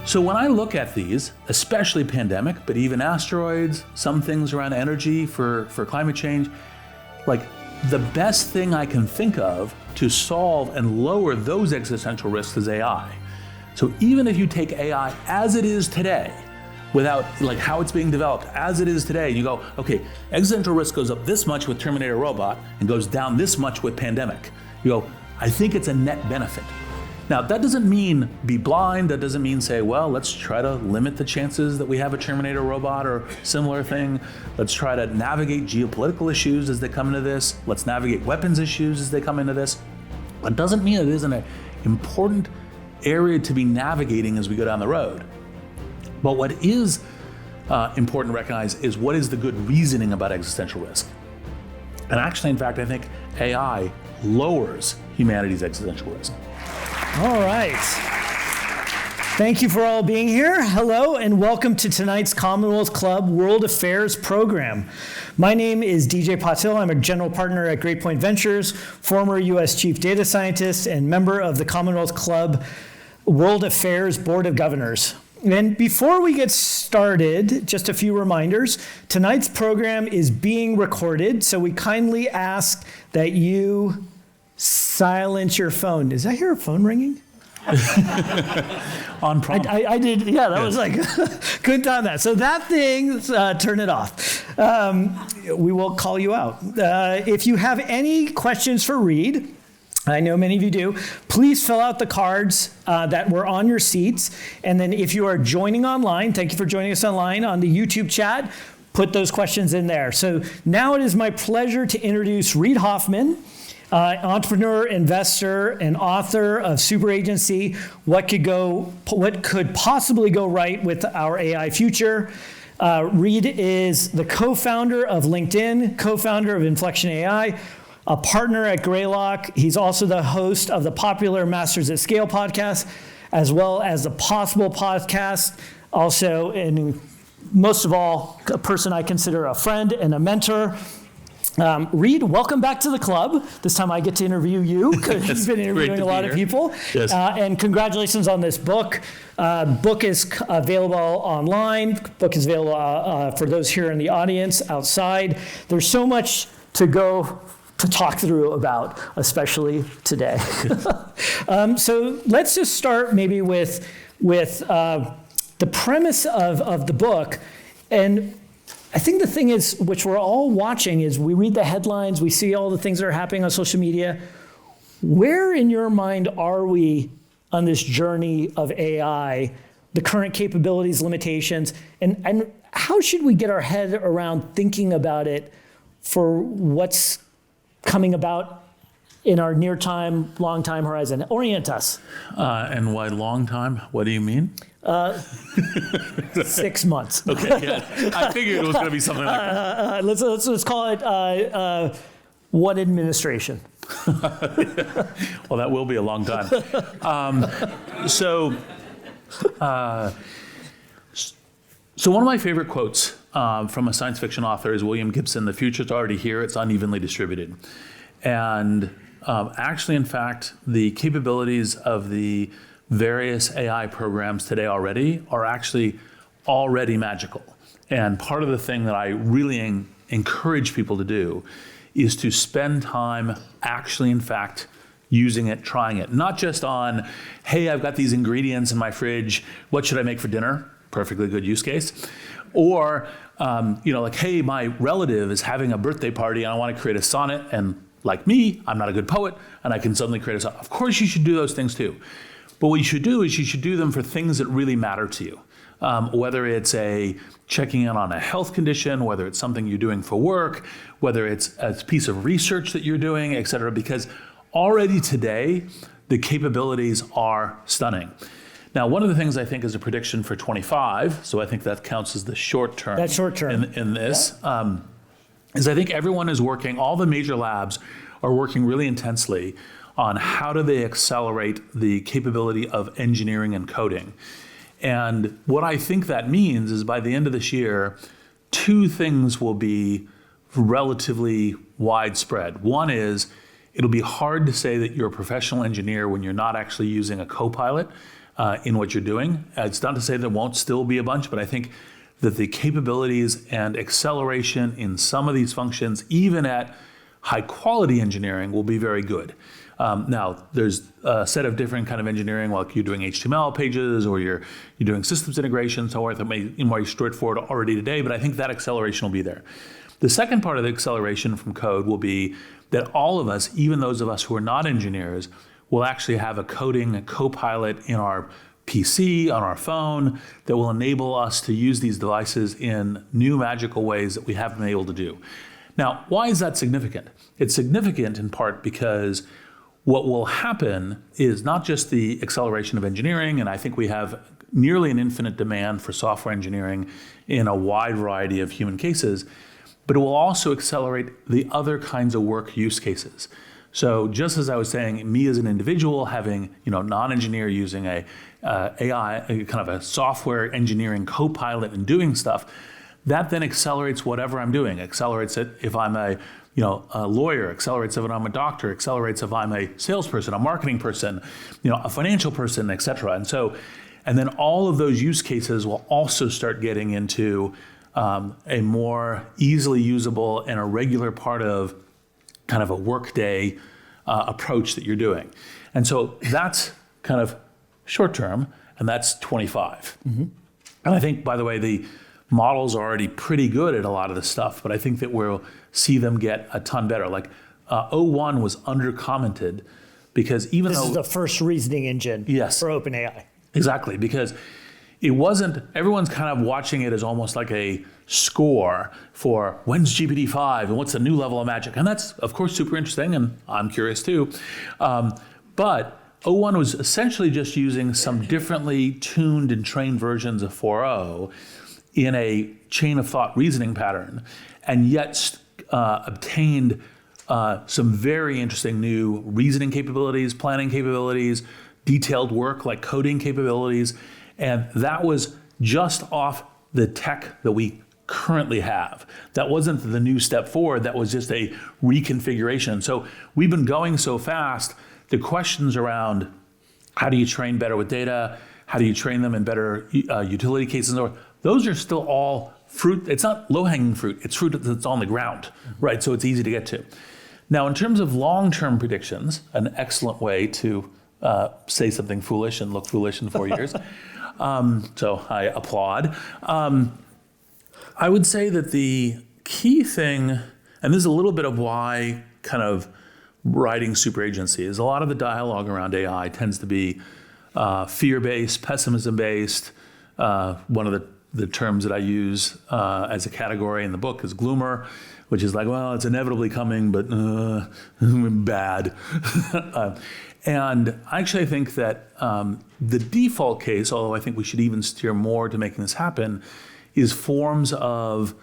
So when I look at these, especially pandemic, but even asteroids, some things around energy for climate change, like the best thing I can think of to solve and lower those existential risks is AI. So even if you take AI as it is today, without like how it's being developed as it is today, you go, okay, existential risk goes up this much with Terminator robot and goes down this much with pandemic. You go, I think it's a net benefit. Now, that doesn't mean be blind. That doesn't mean say, well, let's try to limit the chances that we have a Terminator robot or similar thing. Let's try to navigate geopolitical issues as they come into this. Let's navigate weapons issues as they come into this. That doesn't mean it isn't an important area to be navigating as we go down the road. But what is important to recognize is what is the good reasoning about existential risk. And actually, in fact, I think AI lowers humanity's existential risk. All right. Thank you for all being here. Hello and welcome to tonight's Commonwealth Club World Affairs program. My name is DJ Patil. I'm a general partner at Great Point Ventures, former U.S. Chief Data Scientist, and member of the Commonwealth Club World Affairs Board of Governors. And before we get started, just a few reminders. Tonight's program is being recorded, so we kindly ask that you silence your phone. Did I hear a phone ringing? On prompt. I did, yeah, that was like, couldn't time that. So that thing, turn it off. We will call you out. If you have any questions for Reed, I know many of you do, please fill out the cards that were on your seats. And then if you are joining online, thank you for joining us online on the YouTube chat, put those questions in there. So now it is my pleasure to introduce Reed Hoffman, entrepreneur, investor, and author of Super Agency, What Could Possibly Go Right with Our AI Future. Reed is the co-founder of LinkedIn, co-founder of Inflection AI, a partner at Greylock. He's also the host of the popular Masters at Scale podcast, as well as the Possible podcast. Also, and most of all, a person I consider a friend and a mentor. Reed, welcome back to the club. This time I get to interview you because you've been interviewing a lot of people. Yes. And congratulations on this book. Book is available online. Book is available for those here in the audience outside. There's so much to talk through about, especially today. So let's just start maybe with the premise of the book. And I think the thing is, which we're all watching, is we read the headlines, we see all the things that are happening on social media. Where in your mind are we on this journey of AI, the current capabilities, limitations, and how should we get our head around thinking about it for what's coming about in our near time, long time horizon? Orient us. And why long time? What do you mean? 6 months. Okay, yeah. I figured it was going to be something like that. Let's call it one administration. Well, that will be a long time. So one of my favorite quotes from a science fiction author is William Gibson. The future's already here. It's unevenly distributed. And actually, in fact, the capabilities of the various AI programs today already are actually already magical. And part of the thing that I really encourage people to do is to spend time actually, in fact, using it, trying it. Not just on, hey, I've got these ingredients in my fridge, what should I make for dinner? Perfectly good use case. Or, like, hey, my relative is having a birthday party and I want to create a sonnet, and like me, I'm not a good poet, and I can suddenly create a sonnet. Of course you should do those things too. But what you should do is you should do them for things that really matter to you. Whether it's checking in on a health condition, whether it's something you're doing for work, whether it's a piece of research that you're doing, et cetera, because already today, the capabilities are stunning. Now, one of the things I think is a prediction for 25, so I think that counts as the short term. That's short term. In this, is I think everyone is working, all the major labs are working really intensely on how do they accelerate the capability of engineering and coding. And what I think that means is by the end of this year, two things will be relatively widespread. One is it'll be hard to say that you're a professional engineer when you're not actually using a co-pilot in what you're doing. It's not to say there won't still be a bunch, but I think that the capabilities and acceleration in some of these functions, even at high quality engineering, will be very good. Now, there's a set of different kind of engineering, like you're doing HTML pages or you're doing systems integration, so forth, that may be more straightforward already today, but I think that acceleration will be there. The second part of the acceleration from code will be that all of us, even those of us who are not engineers, will actually have a coding copilot in our PC, on our phone, that will enable us to use these devices in new magical ways that we haven't been able to do. Now, why is that significant? It's significant in part because what will happen is not just the acceleration of engineering, and I think we have nearly an infinite demand for software engineering in a wide variety of human cases, but it will also accelerate the other kinds of work use cases. So just as I was saying, me as an individual having, non-engineer using a AI, a kind of a software engineering copilot and doing stuff, that then accelerates whatever I'm doing. Accelerates it if I'm a lawyer, accelerates if I'm a doctor, accelerates if I'm a salesperson, a marketing person, a financial person, et cetera. And then all of those use cases will also start getting into a more easily usable and a regular part of kind of a workday approach that you're doing. And so that's kind of short term, and that's 25. Mm-hmm. And I think, by the way, the models are already pretty good at a lot of this stuff, but I think that we'll see them get a ton better. Like O1 was under-commented because even though— This is the first reasoning engine for OpenAI. Exactly, because it wasn't— everyone's kind of watching it as almost like a score for when's GPT-5 and what's the new level of magic. And that's, of course, super interesting, and I'm curious too. But O1 was essentially just using some differently tuned and trained versions of 4.0 in a chain of thought reasoning pattern, and yet obtained some very interesting new reasoning capabilities, planning capabilities, detailed work like coding capabilities. And that was just off the tech that we currently have. That wasn't the new step forward, that was just a reconfiguration. So we've been going so fast, the questions around how do you train better with data, how do you train them in better utility cases, those are still all fruit. It's not low-hanging fruit, it's fruit that's on the ground, right? So it's easy to get to. Now, in terms of long-term predictions, an excellent way to say something foolish and look foolish in 4 years. So I applaud. I would say that the key thing, and this is a little bit of why kind of writing super agency, is a lot of the dialogue around AI tends to be fear-based, pessimism-based. One of the terms that I use as a category in the book is gloomer, which is like, well, it's inevitably coming, but bad. And actually, I think that the default case, although I think we should even steer more to making this happen, is forms of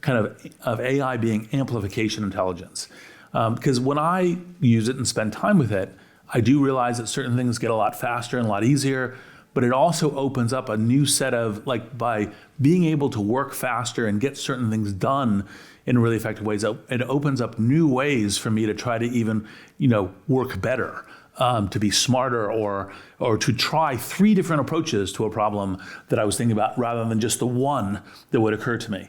kind of AI being amplification intelligence. Because when I use it and spend time with it, I do realize that certain things get a lot faster and a lot easier, but it also opens up a new set of, like, by being able to work faster and get certain things done in really effective ways, it opens up new ways for me to try to even, work better. To be smarter or to try 3 different approaches to a problem that I was thinking about rather than just the one that would occur to me.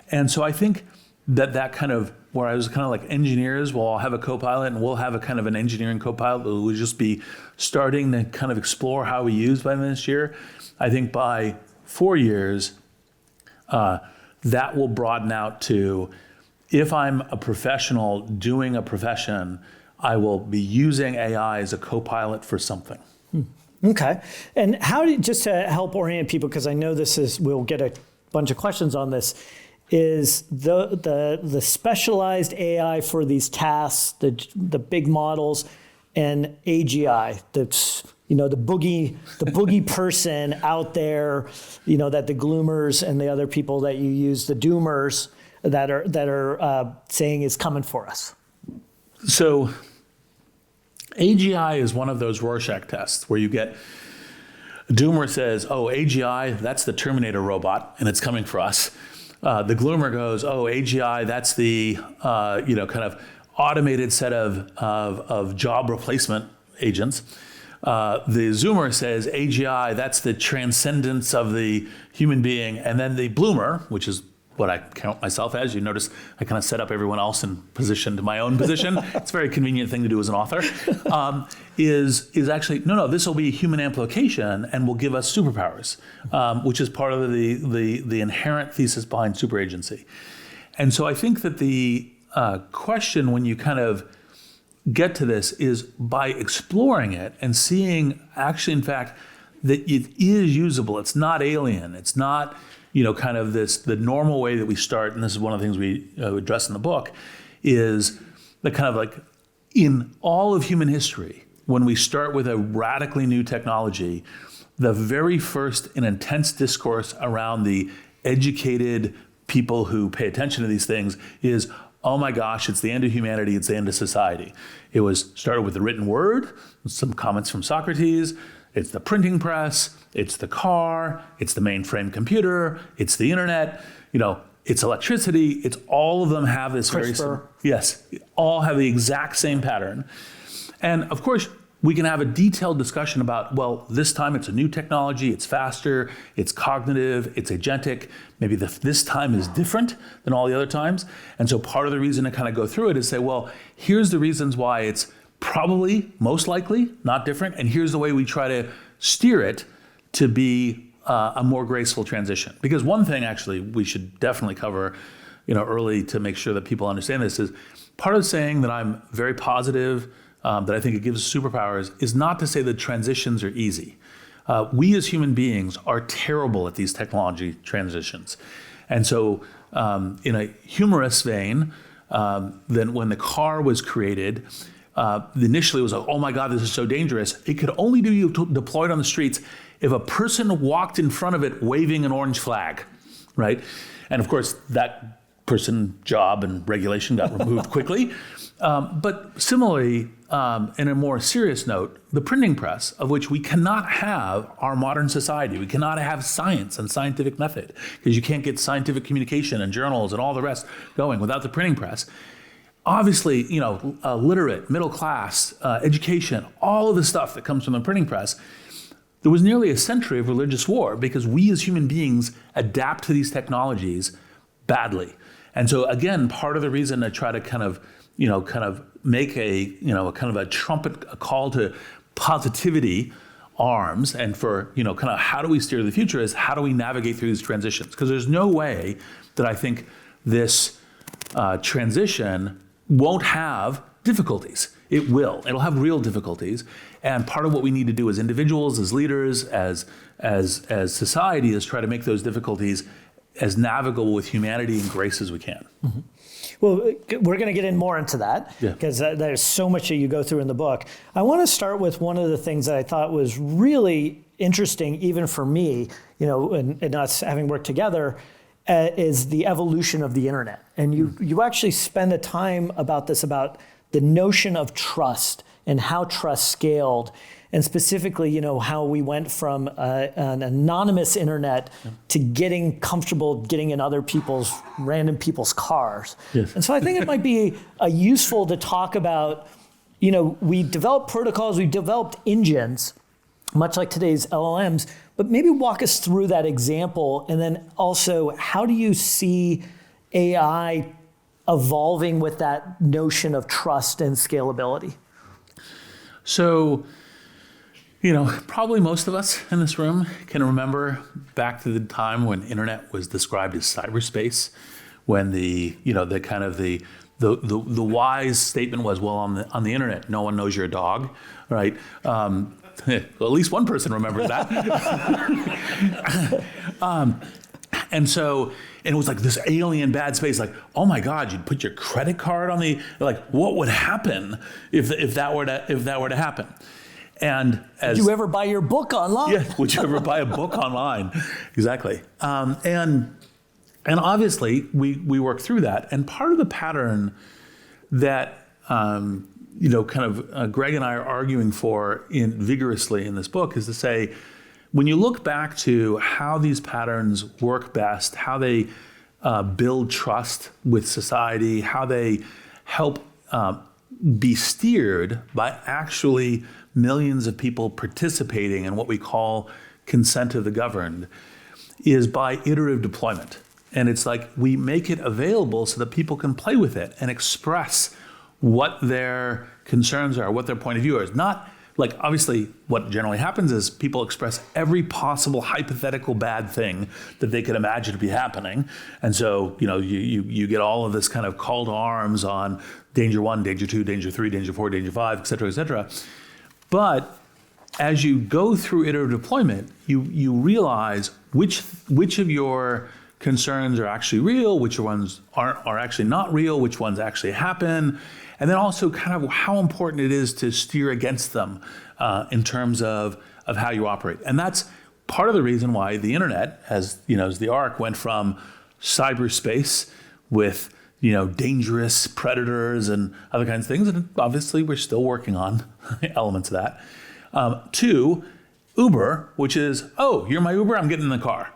And so I think that kind of, where I was kind of like engineers will all have a copilot and we'll have a kind of an engineering copilot that will just be starting to kind of explore how we use by this year. I think by 4 years, that will broaden out to, if I'm a professional doing a profession, I will be using AI as a co-pilot for something. Okay. And just to help orient people, because I know we'll get a bunch of questions on this, is the specialized AI for these tasks, the big models, and AGI, that's, the boogie person out there, that the gloomers and the other people that you use, the doomers that are saying is coming for us. So AGI is one of those Rorschach tests where you get a doomer says, oh, AGI, that's the Terminator robot, and it's coming for us. The gloomer goes, oh, AGI, that's the kind of automated set of job replacement agents. The Zoomer says AGI, that's the transcendence of the human being. And then the Bloomer, which is what I count myself as, you notice I kind of set up everyone else in position to my own position. It's a very convenient thing to do as an author. Is actually, no, this will be a human amplification and will give us superpowers, which is part of the inherent thesis behind super agency. And so I think that the question when you kind of get to this is by exploring it and seeing actually, in fact, that it is usable. It's not alien. It's not, kind of the normal way that we start, and this is one of the things we address in the book, is the kind of like in all of human history, when we start with a radically new technology, the very first and intense discourse around the educated people who pay attention to these things is, oh my gosh, it's the end of humanity, it's the end of society. It was started with the written word, some comments from Socrates, it's the printing press, it's the car, it's the mainframe computer, it's the internet, it's electricity, it's all of them have this CRISPR. Yes, all have the exact same pattern. And of course, we can have a detailed discussion about, well, this time it's a new technology, it's faster, it's cognitive, it's agentic. Maybe this time is different than all the other times. And so part of the reason to kind of go through it is say, well, here's the reasons why it's probably, most likely, not different. And here's the way we try to steer it to be a more graceful transition. Because one thing actually we should definitely cover early to make sure that people understand this is part of saying that I'm very positive, that I think it gives superpowers, is not to say that transitions are easy. We as human beings are terrible at these technology transitions. And so in a humorous vein, then when the car was created, initially it was like, oh my God, this is so dangerous. It could only be deployed on the streets if a person walked in front of it waving an orange flag, right? And of course, that person, job, and regulation got removed quickly. But similarly, in a more serious note, the printing press, of which we cannot have our modern society. We cannot have science and scientific method, because you can't get scientific communication and journals and all the rest going without the printing press. Obviously, literate, middle class, education, all of the stuff that comes from the printing press. There was nearly a century of religious war because we as human beings adapt to these technologies badly. And so again, part of the reason to try to kind of make a kind of a trumpet, a call to positivity arms, and for, kind of how do we steer the future is how do we navigate through these transitions? Because there's no way that I think this transition won't have difficulties. It will. It'll have real difficulties. And part of what we need to do as individuals, as leaders, as society is try to make those difficulties as navigable with humanity and grace as we can. Mm-hmm. Well, we're going to get in more into that because there's so much that you go through in the book. I want to start with one of the things that I thought was really interesting, even for me, and us having worked together, is the evolution of the internet. And you actually spend a time about this, about the notion of trust and how trust scaled. And specifically, how we went from an anonymous internet to getting comfortable getting in random people's cars. Yes. And so I think it might be useful to talk about, we developed protocols, we developed engines, much like today's LLMs, but maybe walk us through that example. And then also, how do you see AI evolving with that notion of trust and scalability? So, probably most of us in this room can remember back to the time when internet was described as cyberspace, when the wise statement was, well, on the internet, no one knows you're a dog, right? Well, at least one person remembers that. And it was like this alien bad space, like, oh my God, you'd put your credit card on what would happen if that were to happen? And did you ever buy your book online? Yeah, would you ever buy a book online? Exactly. And obviously we work through that. And part of the pattern that Greg and I are arguing for vigorously in this book is to say, when you look back to how these patterns work best, how they build trust with society, how they help be steered by actually millions of people participating in what we call consent of the governed is by iterative deployment. And it's like we make it available so that people can play with it and express what their concerns are, what their point of view is. Not like, obviously, what generally happens is people express every possible hypothetical bad thing that they could imagine to be happening. And so, you get all of this kind of call to arms on danger 1, danger 2, danger 3, danger 4, danger 5, et cetera, et cetera. But as you go through iterative deployment, you realize which of your concerns are actually real, which ones are actually not real, which ones actually happen, and then also kind of how important it is to steer against them in terms of how you operate. And that's part of the reason why the internet, as the Ark, went from cyberspace with dangerous predators and other kinds of things, and obviously we're still working on elements of that, to Uber, which is, oh, you're my Uber, I'm getting in the car,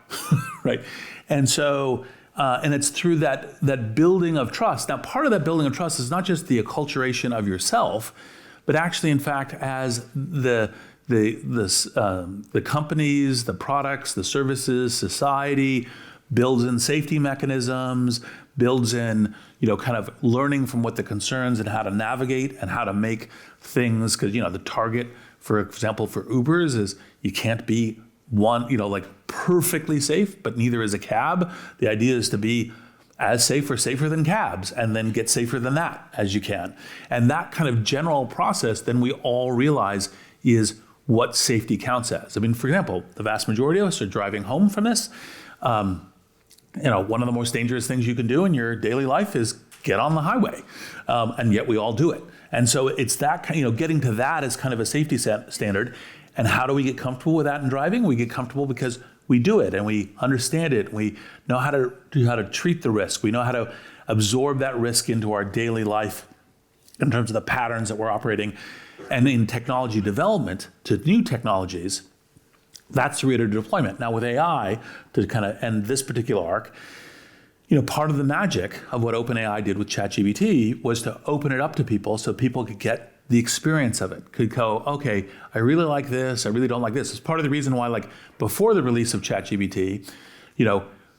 right? And so, and it's through that building of trust. Now, part of that building of trust is not just the acculturation of yourself, but actually, in fact, as the companies, the products, the services, society builds in safety mechanisms, builds in kind of learning from what the concerns and how to navigate and how to make things, because the target, for example, for Ubers is you can't be like perfectly safe, but neither is a cab. The idea is to be as safe or safer than cabs, and then get safer than that as you can. And that kind of general process, then we all realize is what safety counts as. I mean, for example, the vast majority of us are driving home from this. One of the most dangerous things you can do in your daily life is get on the highway, and yet we all do it. And so it's that kind, getting to that as kind of a safety standard. And how do we get comfortable with that in driving? We get comfortable because we do it and we understand it. We know how to treat the risk. We know how to absorb that risk into our daily life in terms of the patterns that we're operating. And in technology development to new technologies, that's the iterative deployment. Now with AI, to kind of end this particular arc, part of the magic of what OpenAI did with ChatGPT was to open it up to people so people could get the experience of it, could go, okay, I really like this, I really don't like this. It's part of the reason why, like, before the release of ChatGPT,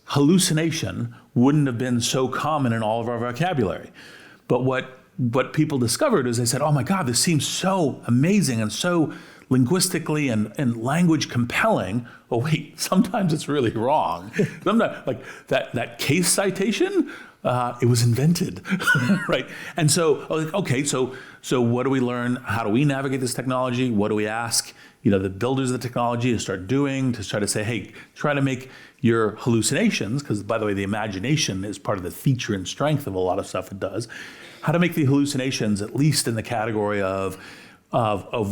hallucination wouldn't have been so common in all of our vocabulary. But what people discovered is they said, oh my God, this seems so amazing and so linguistically and language compelling. Oh wait, sometimes it's really wrong. Sometimes, like that case citation, it was invented, right? And so, okay, so what do we learn? How do we navigate this technology? What do we ask, the builders of the technology to start doing, to try to say, hey, try to make your hallucinations, because by the way, the imagination is part of the feature and strength of a lot of stuff it does, how to make the hallucinations, at least in the category of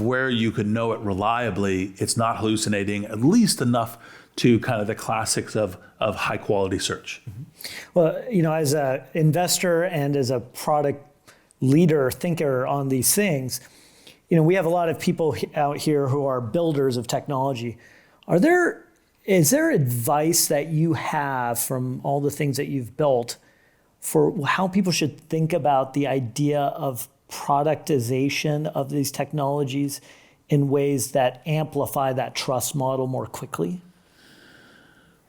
where you could know it reliably, it's not hallucinating, at least enough to kind of the classics of high quality search. Well, as an investor and as a product leader, thinker on these things, we have a lot of people out here who are builders of technology. Is there advice that you have from all the things that you've built for how people should think about the idea of productization of these technologies in ways that amplify that trust model more quickly?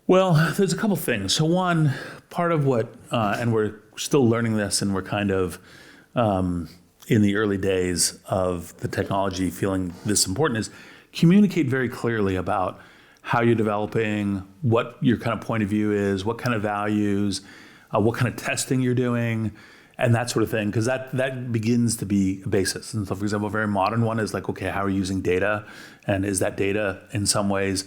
Well, there's a couple things. So one, part of what, and we're still learning this, and we're kind of in the early days of the technology feeling this important, is communicate very clearly about how you're developing, what your kind of point of view is, what kind of values, what kind of testing you're doing, and that sort of thing, because that begins to be a basis. And so, for example, a very modern one is like, okay, how are you using data? And is that data in some ways,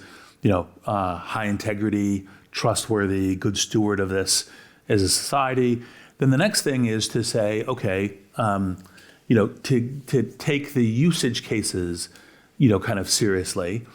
high integrity, trustworthy, good steward of this as a society? Then the next thing is to say, okay, to take the usage cases, kind of seriously,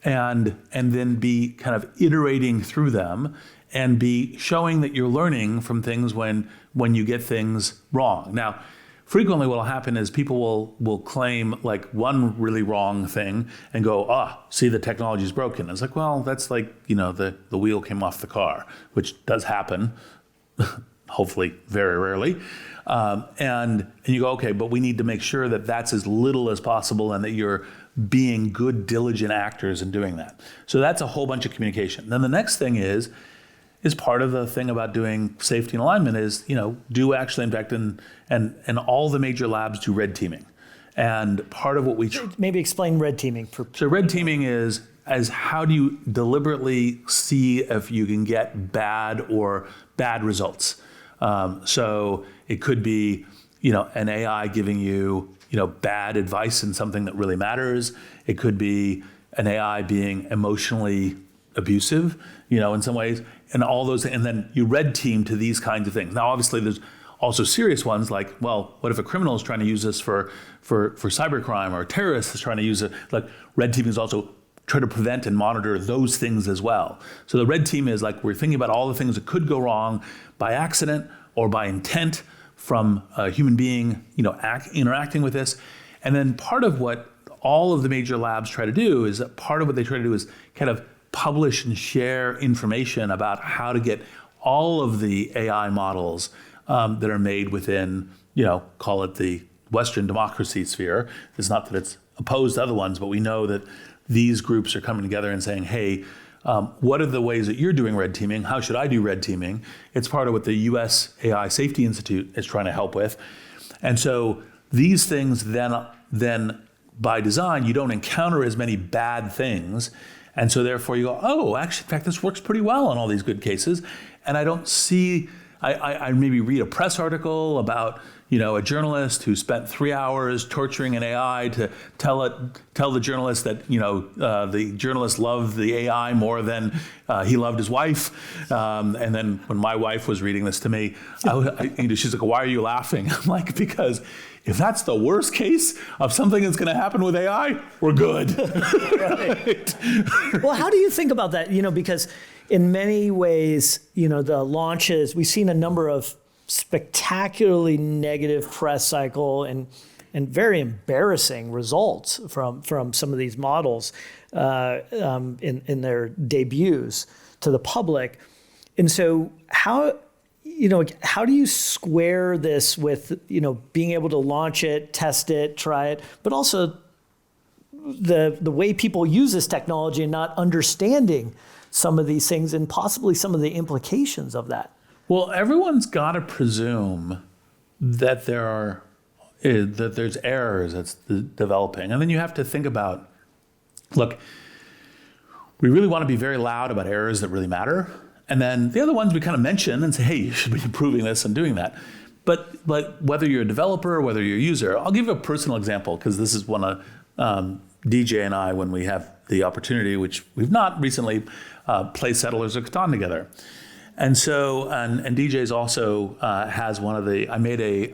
and then be kind of iterating through them and be showing that you're learning from things when you get things wrong. Now, frequently what will happen is people will claim like one really wrong thing and go, see, the technology's broken. It's like, well, that's like, the wheel came off the car, which does happen. hopefully very rarely. And you go, okay, but we need to make sure that that's as little as possible and that you're being good, diligent actors in doing that. So that's a whole bunch of communication. Then the next thing is part of the thing about doing safety and alignment is, do actually, in fact, and all the major labs do red teaming. And part of what we... Maybe explain red teaming. So red teaming is how do you deliberately see if you can get bad results. So it could be, an AI giving you, bad advice in something that really matters. It could be an AI being emotionally abusive, in some ways, and all those, and then you red team to these kinds of things. Now, obviously, there's also serious ones like, well, what if a criminal is trying to use this for cybercrime, or a terrorist is trying to use it? Like, red teaming is also try to prevent and monitor those things as well. So the red team is like, we're thinking about all the things that could go wrong by accident or by intent from a human being, interacting with this. And then part of what all of the major labs try to do is kind of publish and share information about how to get all of the AI models that are made within, call it the Western democracy sphere. It's not that it's opposed to other ones, but we know that these groups are coming together and saying, hey, what are the ways that you're doing red teaming? How should I do red teaming? It's part of what the US AI Safety Institute is trying to help with. And so these things then by design, you don't encounter as many bad things. And so therefore you go, oh, actually, in fact, this works pretty well in all these good cases. And I don't see, I maybe read a press article about, a journalist who spent 3 hours torturing an AI to tell the journalist that, the journalist loved the AI more than he loved his wife. And then when my wife was reading this to me, she's like, why are you laughing? I'm like, because if that's the worst case of something that's going to happen with AI, we're good. Right. Well, how do you think about that? Because in many ways, the launches, we've seen a number of spectacularly negative press cycle and very embarrassing results from some of these models in their debuts to the public. And so how do you square this with, being able to launch it, test it, try it, but also the way people use this technology and not understanding some of these things and possibly some of the implications of that? Well, everyone's got to presume that there's errors that's developing. And then you have to think about, look, we really want to be very loud about errors that really matter. And then the other ones we kind of mention and say, hey, you should be improving this and doing that. But whether you're a developer or whether you're a user, I'll give you a personal example, because this is one of DJ and I, when we have the opportunity, which we've not recently, play Settlers of Catan together. And so, and DJ's also has one of I made a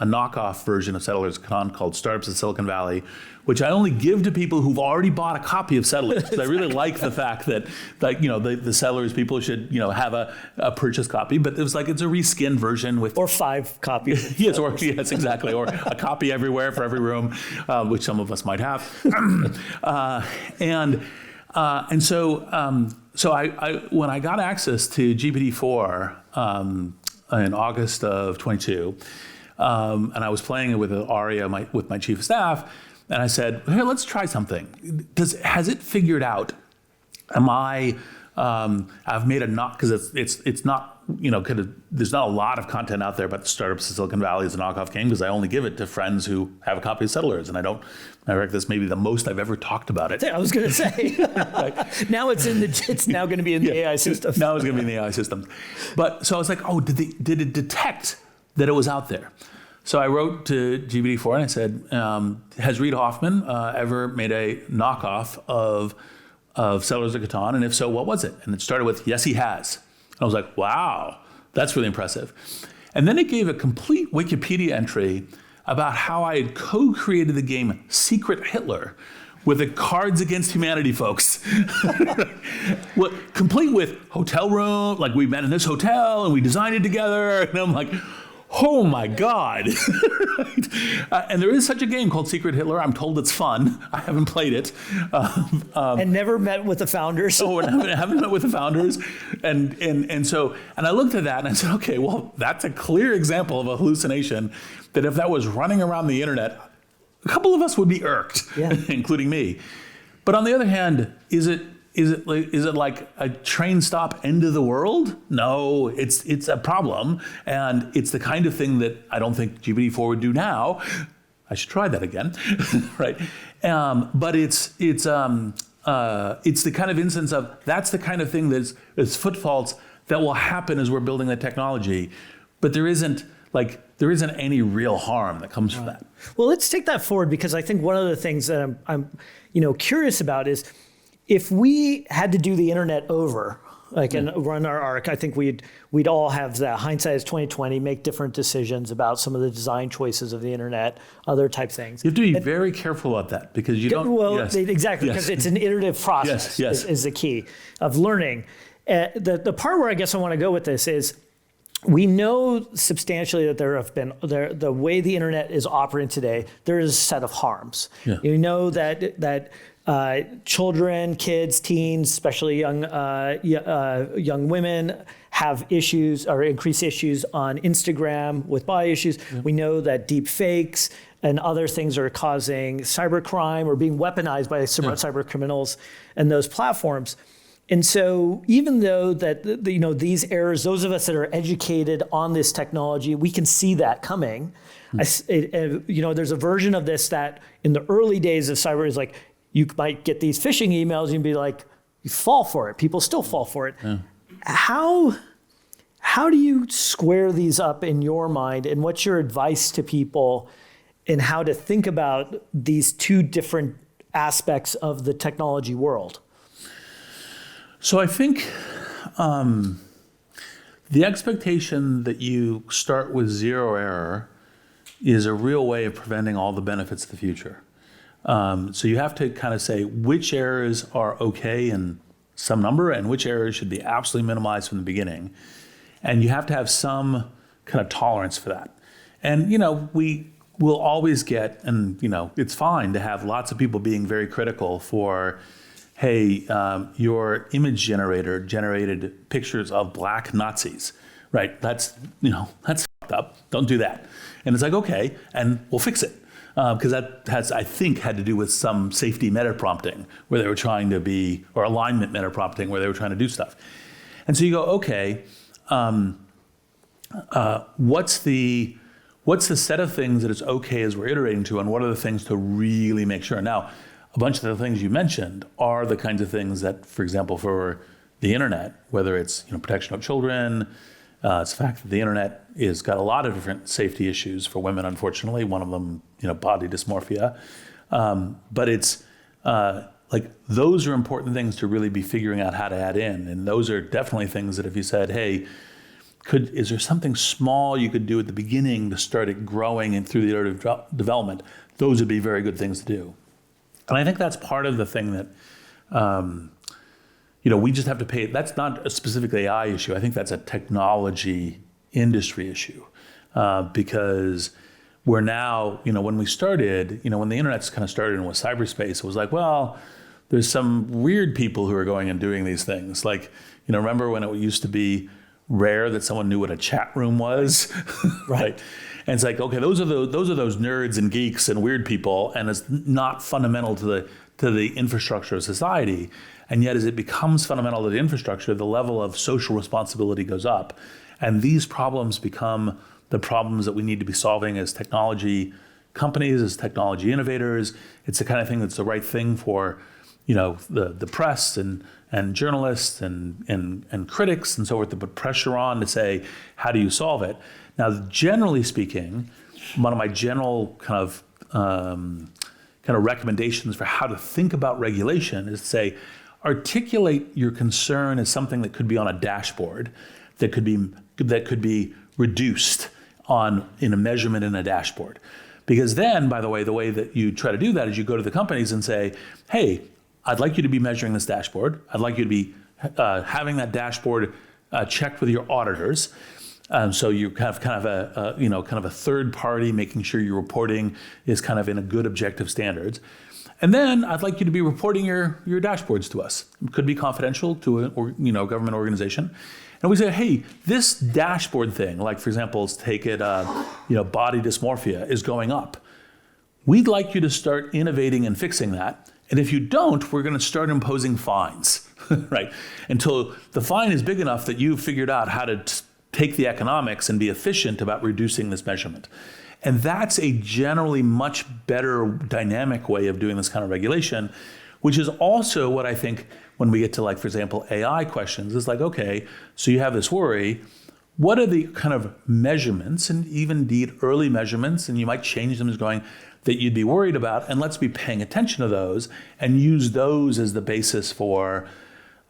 knockoff version of Settlers of Catan called Startups of Silicon Valley, which I only give to people who've already bought a copy of Settlers. Because I really like the fact that, the Settlers people should, have a purchase copy. But it's a reskinned version with... Or 5 copies. yes, exactly. Or a copy everywhere for every room, which some of us might have. So I when I got access to GPT-4 in August of 22, and I was playing it with Aria, with my chief of staff, and I said, "Here, let's try something. Has it figured out? I've made a knock, because it's not, there's not a lot of content out there about the startups of Silicon Valley as a knockoff game, because I only give it to friends who have a copy of Settlers, and I reckon this may be the most I've ever talked about it. I was going to say, now it's now going to be in the AI system. Now it's going to be in the AI system. But so I was like, oh, did it detect that it was out there? So I wrote to GPT-4 and I said, has Reid Hoffman ever made a knockoff of Settlers of Catan? And if so, what was it? And it started with, yes, he has. And I was like, wow, that's really impressive. And then it gave a complete Wikipedia entry about how I had co-created the game Secret Hitler with the Cards Against Humanity folks. Complete with hotel room, like we met in this hotel and we designed it together. And I'm like, oh my God. Right? And there is such a game called Secret Hitler. I'm told it's fun. I haven't played it. And never met with the founders. Oh, and I haven't met with the founders. And so I looked at that and I said, okay, well, that's a clear example of a hallucination that if that was running around the internet, a couple of us would be irked, including me. But on the other hand, is it like a train stop end of the world? No, it's a problem, and it's the kind of thing that I don't think GPT-4 would do now. I should try that again, right? But it's the kind of instance of that's the kind of thing that's footfalls that will happen as we're building the technology, but there isn't any real harm that comes from that. Well, let's take that forward, because I think one of the things that I'm curious about is, if we had to do the internet over, and run our arc, I think we'd all have that hindsight is 2020, make different decisions about some of the design choices of the internet, other type things. You have to be very careful about that, because you don't. Well, yes. Exactly, because it's an iterative process. Yes. Is the key of learning. The part where I guess I want to go with this is, we know substantially that the way the internet is operating today, there is a set of harms. Yeah. You know that children, kids, teens, especially young women, have issues or increased issues on Instagram with body issues. Yeah. We know that deep fakes and other things are causing cybercrime or being weaponized by cyber criminals and those platforms. And so even though that these errors, those of us that are educated on this technology, we can see that coming. There's a version of this that in the early days of cyber is like, you might get these phishing emails and you'd be like, you fall for it. People still fall for it. Yeah. How do you square these up in your mind, and what's your advice to people in how to think about these two different aspects of the technology world? So I think the expectation that you start with zero error is a real way of preventing all the benefits of the future. So you have to kind of say which errors are okay in some number and which errors should be absolutely minimized from the beginning. And you have to have some kind of tolerance for that. And, we will always get, and, it's fine to have lots of people being very critical for, hey, your image generator generated pictures of black Nazis, right? That's fucked up. Don't do that. And it's like, okay, and we'll fix it. Because that has, I think, had to do with some safety meta prompting where they were trying to be, or alignment meta prompting where they were trying to do stuff. And so you go, okay, what's the set of things that it's okay as we're iterating to, and what are the things to really make sure? Now, a bunch of the things you mentioned are the kinds of things that, for example, for the internet, whether it's protection of children, it's the fact that the internet has got a lot of different safety issues for women, unfortunately. One of them, body dysmorphia. But it's those are important things to really be figuring out how to add in. And those are definitely things that if you said, hey, is there something small you could do at the beginning to start it growing and through the iterative development, those would be very good things to do. And I think that's part of the thing that, we just have to pay. That's not a specific AI issue. I think that's a technology industry issue because we're now, when we started, when the internet's kind of started and was cyberspace, it was like, well, there's some weird people who are going and doing these things. Like, remember when it used to be rare that someone knew what a chat room was, right? And it's like, okay, those are those nerds and geeks and weird people, and it's not fundamental to the infrastructure of society. And yet, as it becomes fundamental to the infrastructure, the level of social responsibility goes up, and these problems become the problems that we need to be solving as technology companies, as technology innovators. It's the kind of thing that's the right thing for, the press and journalists and critics and so forth to put pressure on to say, how do you solve it? Now, generally speaking, one of my general kind of recommendations for how to think about regulation is to say, articulate your concern as something that could be on a dashboard, that could be reduced in a measurement in a dashboard. Because then, by the way that you try to do that is you go to the companies and say, hey, I'd like you to be measuring this dashboard. I'd like you to be having that dashboard checked with your auditors. So you have kind of a third party making sure your reporting is kind of in a good objective standards. And then I'd like you to be reporting your dashboards to us. It could be confidential to a government organization. And we say, hey, this dashboard thing, like for example, let's take it, body dysmorphia is going up. We'd like you to start innovating and fixing that. And if you don't, we're going to start imposing fines, right? Until the fine is big enough that you've figured out how to take the economics and be efficient about reducing this measurement. And that's a generally much better dynamic way of doing this kind of regulation, which is also what I think when we get to, like, for example, AI questions, is like, okay, so you have this worry. What are the kind of measurements, and even indeed early measurements, and you might change them as going, that you'd be worried about, and let's be paying attention to those and use those as the basis for,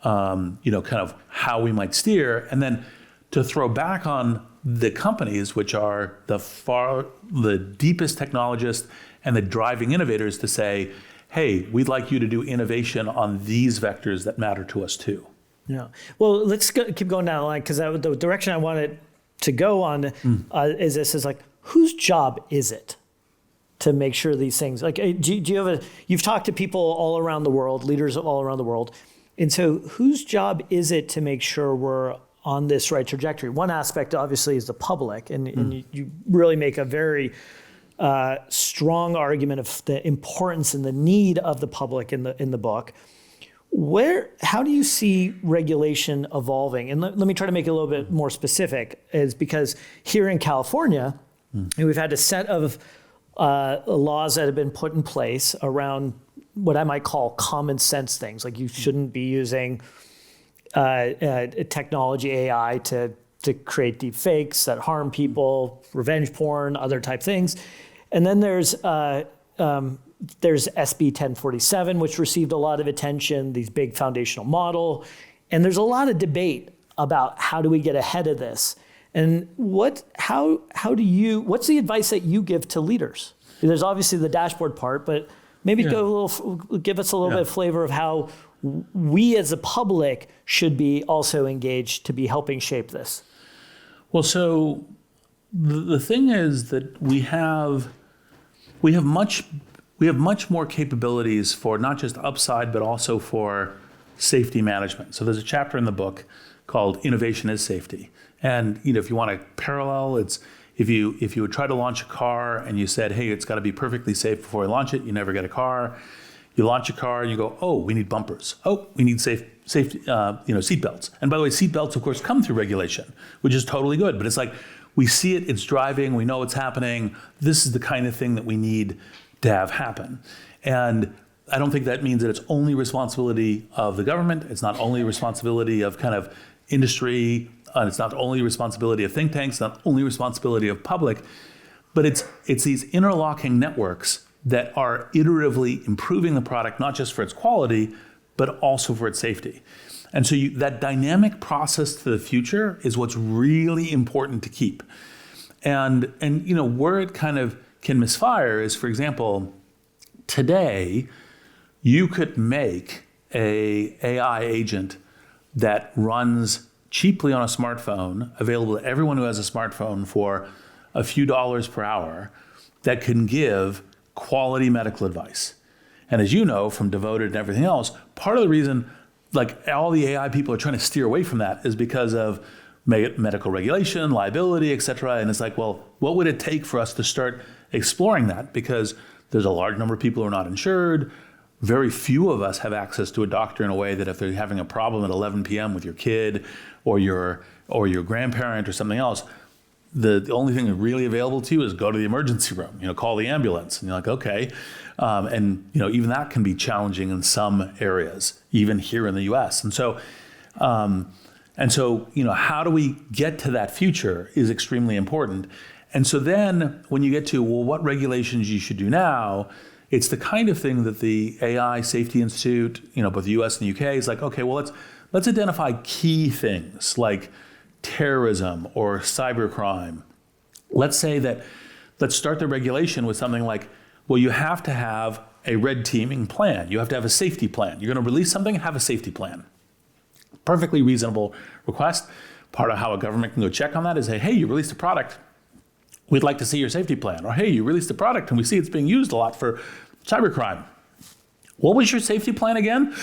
kind of how we might steer. And then to throw back on the companies, which are the deepest technologists and the driving innovators, to say, hey, we'd like you to do innovation on these vectors that matter to us too. Yeah. Well, let's keep going down the line, because the direction I wanted to go on is this: is like, whose job is it to make sure these things, like, do you you've talked to people all around the world, leaders all around the world, and so whose job is it to make sure we're on this right trajectory? One aspect, obviously, is the public, and you really make a very strong argument of the importance and the need of the public in the book. How do you see regulation evolving? And let me try to make it a little bit more specific, is because here in California, we've had a set of laws that have been put in place around what I might call common sense things, like you shouldn't be using technology, AI, to create deep fakes that harm people, revenge porn, other type things. And then there's SB 1047, which received a lot of attention, these big foundational model. And there's a lot of debate about how do we get ahead of this? And what's the advice that you give to leaders? There's obviously the dashboard part, but maybe give us a little bit of flavor of how we as a public should be also engaged to be helping shape this. Well, so the thing is that we have much more capabilities for not just upside, but also for safety management. So there's a chapter in the book called Innovation is Safety. And if you want to parallel, it's if you would try to launch a car and you said, hey, it's got to be perfectly safe before I launch it, you never get a car. You launch a car and you go, oh, we need bumpers. Oh, we need safety, seatbelts. And by the way, seatbelts, of course, come through regulation, which is totally good. But it's like, we see it, it's driving, we know what's happening. This is the kind of thing that we need to have happen. And I don't think that means that it's only responsibility of the government. It's not only responsibility of kind of industry. It's not only responsibility of think tanks, not only responsibility of public, but it's these interlocking networks that are iteratively improving the product, not just for its quality, but also for its safety. And so that dynamic process to the future is what's really important to keep. And where it kind of can misfire is, for example, today, you could make a AI agent that runs cheaply on a smartphone, available to everyone who has a smartphone for a few dollars per hour, that can give quality medical advice. And as you know from Devoted and everything else, part of the reason like all the AI people are trying to steer away from that is because of medical regulation, liability, et cetera. And it's like, well, what would it take for us to start exploring that? Because there's a large number of people who are not insured. Very few of us have access to a doctor in a way that if they're having a problem at 11 p.m. with your kid or your grandparent or something else, the only thing really available to you is go to the emergency room, call the ambulance. And you're like, okay. And even that can be challenging in some areas, even here in the US. And so how do we get to that future is extremely important. And so then when you get to, well, what regulations you should do now, it's the kind of thing that the AI Safety Institute, both the US and the UK, is like, okay, well, let's identify key things like terrorism or cybercrime. Let's start the regulation with something like, well, you have to have a red teaming plan. You have to have a safety plan. You're going to release something, have a safety plan. Perfectly reasonable request. Part of how a government can go check on that is say, hey, you released a product. We'd like to see your safety plan. Or, hey, you released a product and we see it's being used a lot for cybercrime. What was your safety plan again?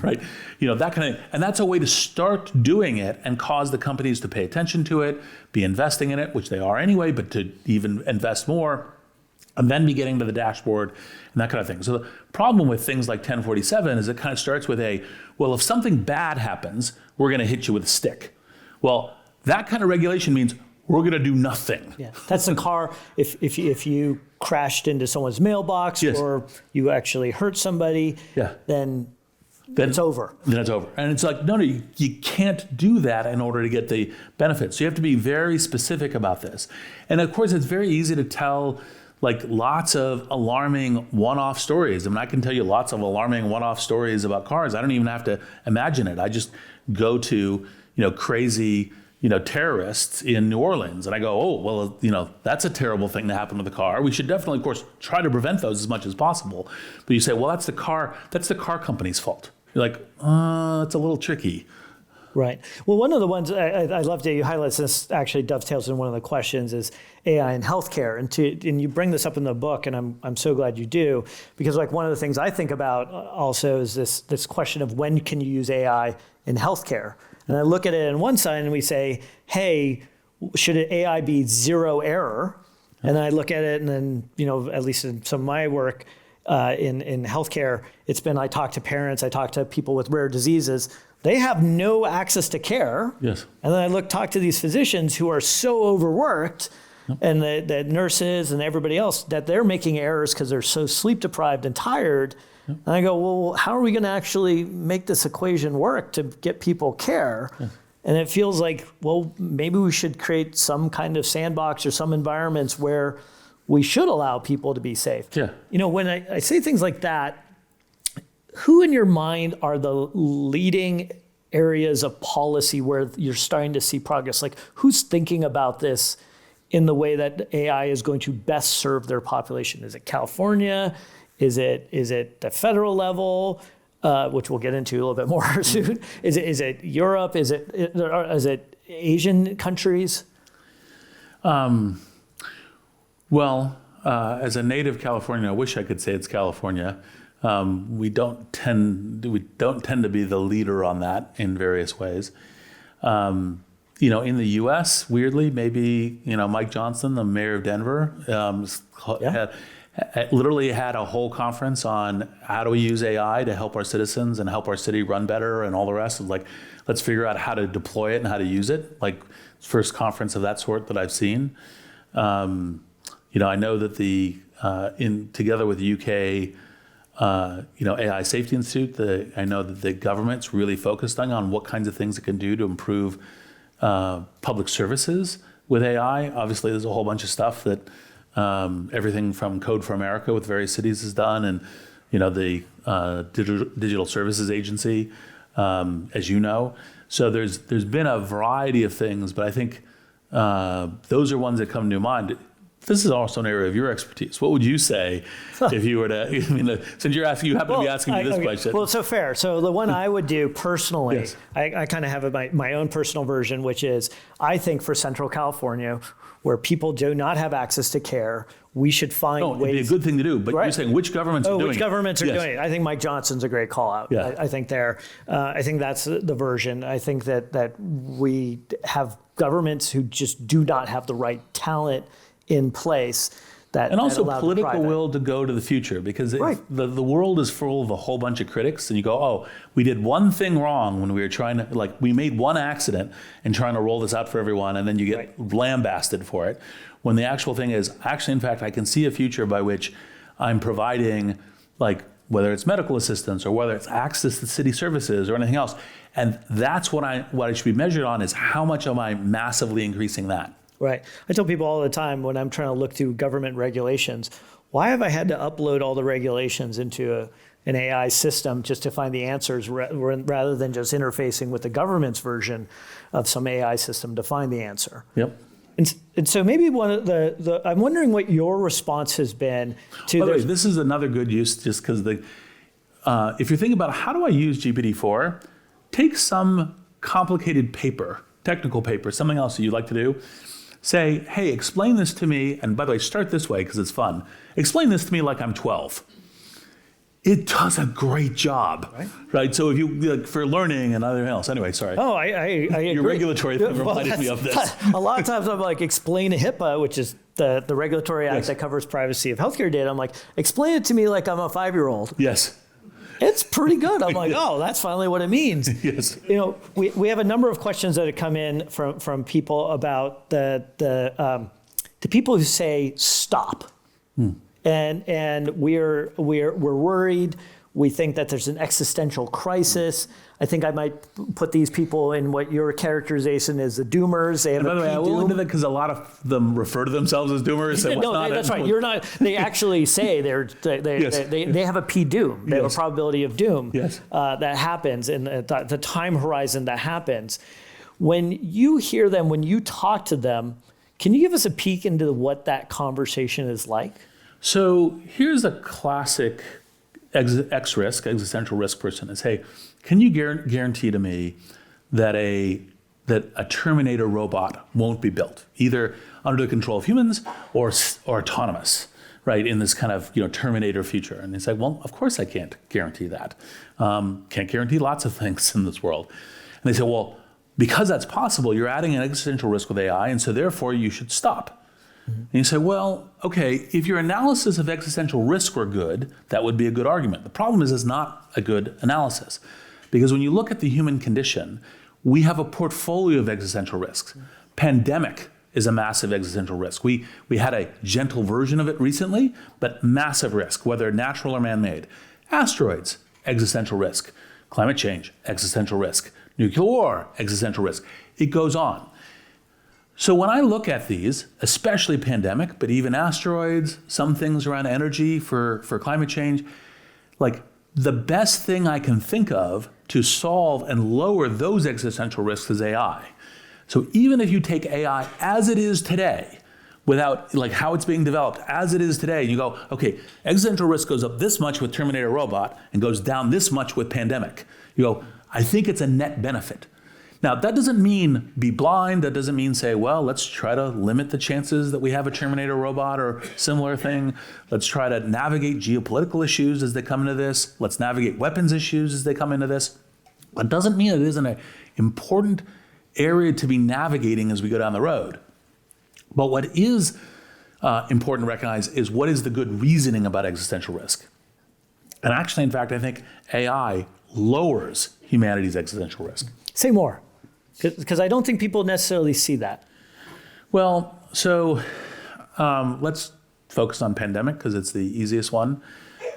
Right? That kind of, and that's a way to start doing it and cause the companies to pay attention to it, be investing in it, which they are anyway, but to even invest more, and then be getting to the dashboard and that kind of thing. So the problem with things like 1047 is it kind of starts with well, if something bad happens, we're going to hit you with a stick. Well, that kind of regulation means we're going to do nothing. Yeah, that's the car. If you crashed into someone's mailbox Yes. or you actually hurt somebody, then it's over. Then it's over. And it's like, no, you can't do that in order to get the benefits. So you have to be very specific about this. And of course, it's very easy to tell like lots of alarming one-off stories. I mean, I can tell you lots of alarming one-off stories about cars. I don't even have to imagine it. I just go to, crazy, terrorists in New Orleans. And I go, oh, well, that's a terrible thing to happen with the car. We should definitely, of course, try to prevent those as much as possible. But you say, well, that's the car company's fault. You're like, that's a little tricky. Right. Well, one of the ones I love that you highlight, this actually dovetails in one of the questions, is AI in healthcare. And you bring this up in the book, and I'm so glad you do, because like one of the things I think about also is this question of when can you use AI in healthcare? And I look at it on one side and we say, hey, should AI be zero error? And I look at it and then, at least in some of my work in healthcare, it's been, I talk to parents, I talk to people with rare diseases. They have no access to care. Yes. And then I talk to these physicians who are so overworked, and the nurses and everybody else, that they're making errors because they're so sleep deprived and tired. And I go, well, how are we going to actually make this equation work to get people care? And it feels like, well, maybe we should create some kind of sandbox or some environments where we should allow people to be safe. Yeah. When I say things like that, who in your mind are the leading areas of policy where you're starting to see progress? Like, who's thinking about this in the way that AI is going to best serve their population? Is it California? Is it the federal level, which we'll get into a little bit more soon? Is it Europe? Is it Asian countries? Well, as a native Californian, I wish I could say it's California. We don't tend to be the leader on that in various ways. In the U.S., weirdly, maybe Mike Johnson, the mayor of Denver, literally had a whole conference on how do we use AI to help our citizens and help our city run better and all the rest. Like, let's figure out how to deploy it and how to use it. Like, first conference of that sort that I've seen. I know that together with the UK. AI Safety Institute, I know that the government's really focused on what kinds of things it can do to improve public services with AI. Obviously, there's a whole bunch of stuff that everything from Code for America with various cities has done, and the Digital Services Agency, as you know. So there's been a variety of things, but I think those are ones that come to mind. This is also an area of your expertise. What would you say if you were to, since you happen to be asking me this question? Well, so fair. So the one I would do personally, Yes. I kind of have my own personal version, which is I think for Central California, where people do not have access to care, we should find ways. It'd be a good thing to do, but Right. You're saying which governments are doing it? Which governments are Yes. doing it? I think Mike Johnson's a great call out. Yeah. I think I think that's the version. I think that we have governments who just do not have the right talent in place And also that allow political private. will to go to the future, because Right. the world is full of a whole bunch of critics, and you go, oh, we did one thing wrong when we were trying to, we made one accident and trying to roll this out for everyone, and then you get lambasted for it. When the actual thing is, actually, in fact, I can see a future by which I'm providing, whether it's medical assistance or whether it's access to city services or anything else. And that's what I should be measured on, is how much am I massively increasing that? Right. I tell people all the time when I'm trying to look through government regulations, why have I had to upload all the regulations into an AI system just to find the answers rather than just interfacing with the government's version of some AI system to find the answer? Yep. And so maybe one of I'm wondering what your response has been to By the way, this is another good use, just because if you're thinking about how do I use GPT-4, take some complicated paper technical paper, something else that you'd like to do, say, hey, explain this to me. And by the way, start this way because it's fun. Explain this to me like I'm 12. It does a great job, right? So if you, like, for learning and everything else. Anyway, sorry. Oh, I agree. Your regulatory thing reminded me of this. A lot of times I'm like, explain HIPAA, which is the regulatory act Yes. that covers privacy of healthcare data. I'm like, explain it to me like I'm a 5-year-old. Yes. It's pretty good. I'm like, oh, that's finally what it means. Yes. You know, we have a number of questions that have come in from people about the people who say stop, and we're worried. We think that there's an existential crisis. I think I might put these people in what your characterization is the doomers. They have By the way, I will into that because a lot of them refer to themselves as doomers. So No, that's right. You're not. They actually say they have a P-doom. They have a probability of doom that happens in the time horizon that happens. When you hear them, when you talk to them, can you give us a peek into what that conversation is like? So here's a classic existential risk person is, hey, can you guarantee to me that a Terminator robot won't be built, either under the control of humans or autonomous, right, in this kind of Terminator future? And they say, well, of course I can't guarantee that. Can't guarantee lots of things in this world. And they say, well, because that's possible, you're adding an existential risk with AI, and so therefore you should stop. And you say, well, okay, if your analysis of existential risk were good, that would be a good argument. The problem is it's not a good analysis. Because when you look at the human condition, we have a portfolio of existential risks. Pandemic is a massive existential risk. We had a gentle version of it recently, but massive risk, whether natural or man-made. Asteroids, existential risk. Climate change, existential risk. Nuclear war, existential risk. It goes on. So when I look at these, especially pandemic, but even asteroids, some things around energy for climate change, like the best thing I can think of to solve and lower those existential risks is AI. So even if you take AI as it is today, without like how it's being developed as it is today, and you go, okay, existential risk goes up this much with Terminator robot and goes down this much with pandemic. You go, I think it's a net benefit. Now, that doesn't mean be blind. That doesn't mean say, well, let's try to limit the chances that we have a Terminator robot or similar thing. Let's try to navigate geopolitical issues as they come into this. Let's navigate weapons issues as they come into this. That doesn't mean it isn't an important area to be navigating as we go down the road. But what is important to recognize is what is the good reasoning about existential risk. And actually, in fact, I think AI lowers humanity's existential risk. Say more. Because I don't think people necessarily see that. Well, so let's focus on pandemic because it's the easiest one.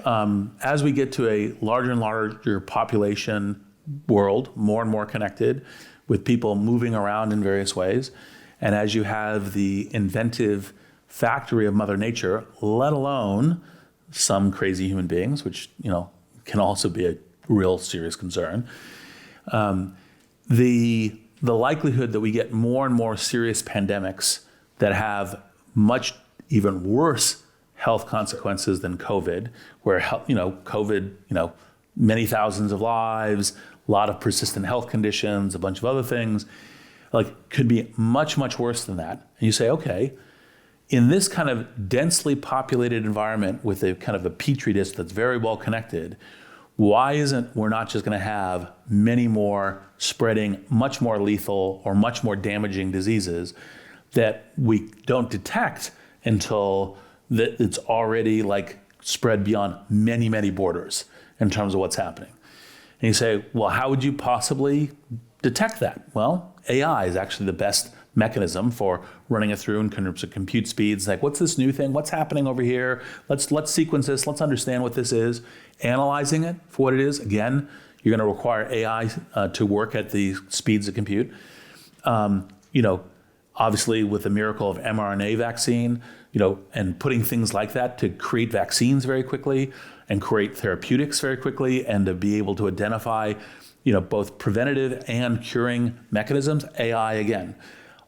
As we get to a larger and larger population world, more and more connected, with people moving around in various ways, and as you have the inventive factory of Mother Nature, let alone some crazy human beings, which can also be a real serious concern, the likelihood that we get more and more serious pandemics that have much even worse health consequences than COVID, where COVID, many thousands of lives, a lot of persistent health conditions, a bunch of other things, like could be much, much worse than that. And you say, okay, in this kind of densely populated environment with a kind of a petri dish that's very well connected, why isn't we're not just going to have many more spreading, much more lethal or much more damaging diseases that we don't detect until it's already like spread beyond many, many borders in terms of what's happening? And you say, well, how would you possibly detect that? Well, AI is actually the best mechanism for running it through in terms of compute speeds. Like, what's this new thing? What's happening over here? Let's sequence this. Let's understand what this is. Analyzing it for what it is. Again, you're going to require AI to work at the speeds of compute. Obviously, with the miracle of mRNA vaccine, and putting things like that to create vaccines very quickly and create therapeutics very quickly, and to be able to identify, both preventative and curing mechanisms. AI again.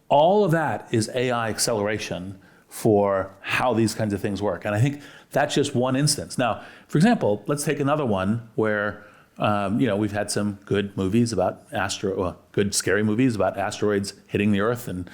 All of that is AI acceleration for how these kinds of things work. And I think that's just one instance. Now, for example, let's take another one where We've had some good movies about good scary movies about asteroids hitting the Earth, and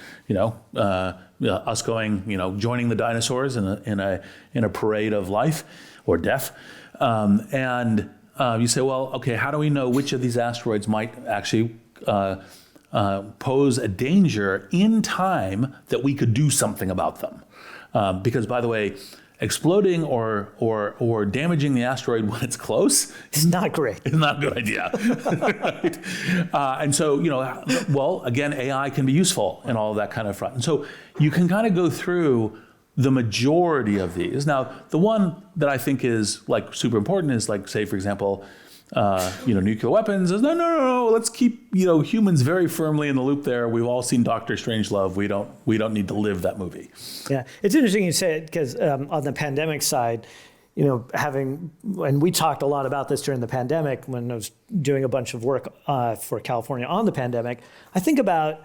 us going, joining the dinosaurs in a parade of life or death. You say, well, okay, how do we know which of these asteroids might actually pose a danger in time that we could do something about them? Because, by the way, exploding or damaging the asteroid when it's close It's not great. is not a good idea. Right? And so, again, AI can be useful in all of that kind of front. And so you can kind of go through the majority of these. Now, the one that I think is like super important is like, say, for example, nuclear weapons. Is no. Let's keep humans very firmly in the loop there. We've all seen Dr. Strangelove. We don't need to live that movie. Yeah, it's interesting you say it because on the pandemic side, and we talked a lot about this during the pandemic when I was doing a bunch of work for California on the pandemic. I think about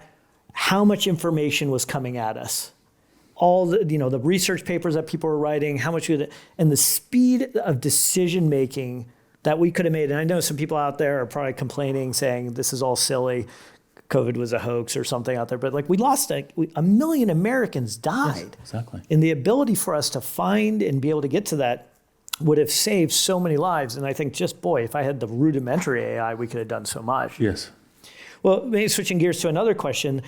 how much information was coming at us. All the research papers that people were writing, and the speed of decision making that we could have made. And I know some people out there are probably complaining, saying this is all silly, COVID was a hoax or something out there. But we lost a million Americans died. Yes, exactly. And the ability for us to find and be able to get to that would have saved so many lives. And I think if I had the rudimentary AI, we could have done so much. Yes. Well, maybe switching gears to another question.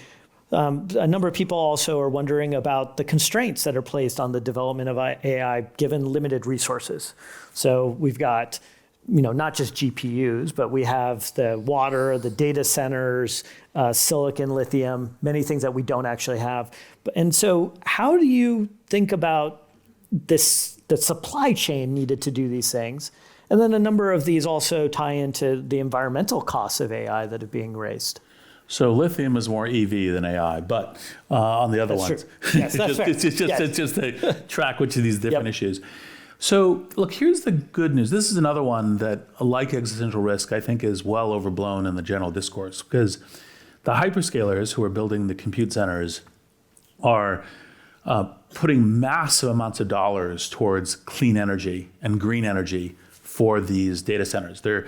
A number of people also are wondering about the constraints that are placed on the development of AI given limited resources. So we've got, not just GPUs, but we have the water, the data centers, silicon, lithium, many things that we don't actually have. And so how do you think about the supply chain needed to do these things? And then a number of these also tie into the environmental costs of AI that are being raised. So lithium is more EV than AI, but on the other That's ones, true. Yes, that's fair. it's just to track which of these different Yep. issues. So look, here's the good news. This is another one that, like existential risk, I think is well overblown in the general discourse, because the hyperscalers who are building the compute centers are putting massive amounts of dollars towards clean energy and green energy for these data centers. They're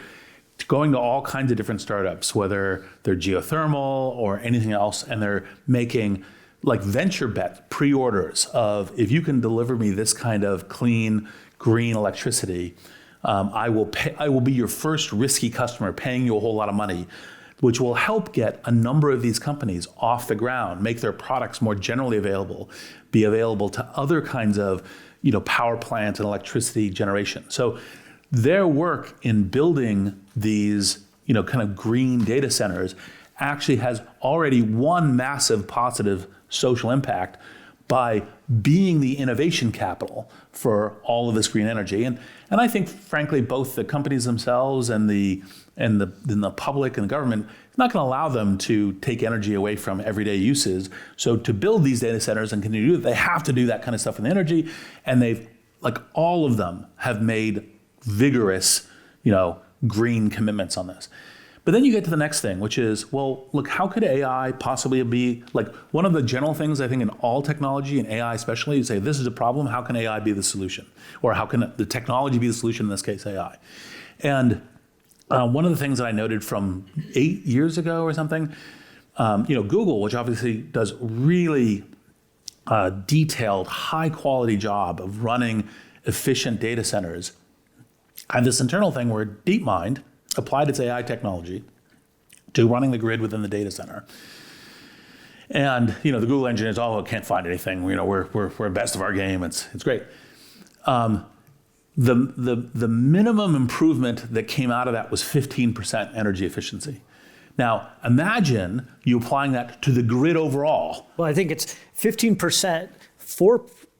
going to all kinds of different startups, whether they're geothermal or anything else, and they're making like venture bet pre-orders of, if you can deliver me this kind of clean, green electricity, I will be your first risky customer, paying you a whole lot of money, which will help get a number of these companies off the ground, make their products more generally available, be available to other kinds of power plant and electricity generation. So their work in building these, kind of green data centers actually has already one massive positive social impact by being the innovation capital for all of this green energy. And I think, frankly, both the companies themselves and the public and the government is not going to allow them to take energy away from everyday uses. So to build these data centers and continue to do it, they have to do that kind of stuff with energy. And all of them have made vigorous, green commitments on this. But then you get to the next thing, which is, well, look, how could AI possibly be, one of the general things I think in all technology, and AI especially, you say, this is a problem, how can AI be the solution? Or how can the technology be the solution, in this case, AI? And one of the things that I noted from 8 years ago or something, Google, which obviously does really detailed, high-quality job of running efficient data centers, had this internal thing where DeepMind applied its AI technology to running the grid within the data center. And the Google engineers, can't find anything. We're best of our game. It's great. The minimum improvement that came out of that was 15% energy efficiency. Now imagine you applying that to the grid overall. Well, I think it's 15%.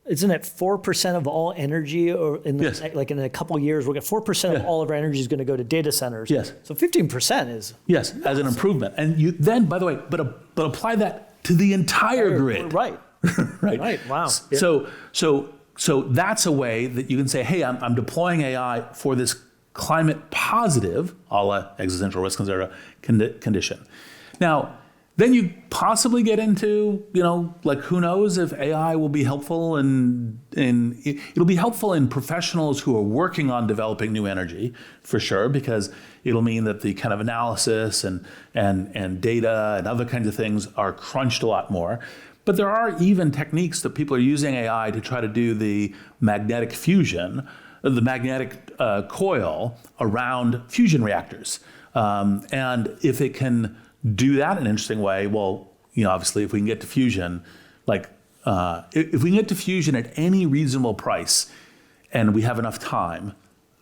Isn't it 4% of all energy, or Yes. in a couple of years, we'll get 4% of all of our energy is going to go to data centers. Yes. So 15% is Yes, as an improvement. And you then, by the way, but apply that to the entire grid. right. Right. Wow. So that's a way that you can say, hey, I'm deploying AI for this climate positive, a la existential risk condition. Now, Then you possibly get into, like who knows if AI will be helpful it'll be helpful in professionals who are working on developing new energy, for sure, because it'll mean that the kind of analysis and data and other kinds of things are crunched a lot more. But there are even techniques that people are using AI to try to do the magnetic fusion, the magnetic coil around fusion reactors. And if it can do that in an interesting way, well, obviously if we can get to fusion, if we can get to fusion at any reasonable price and we have enough time,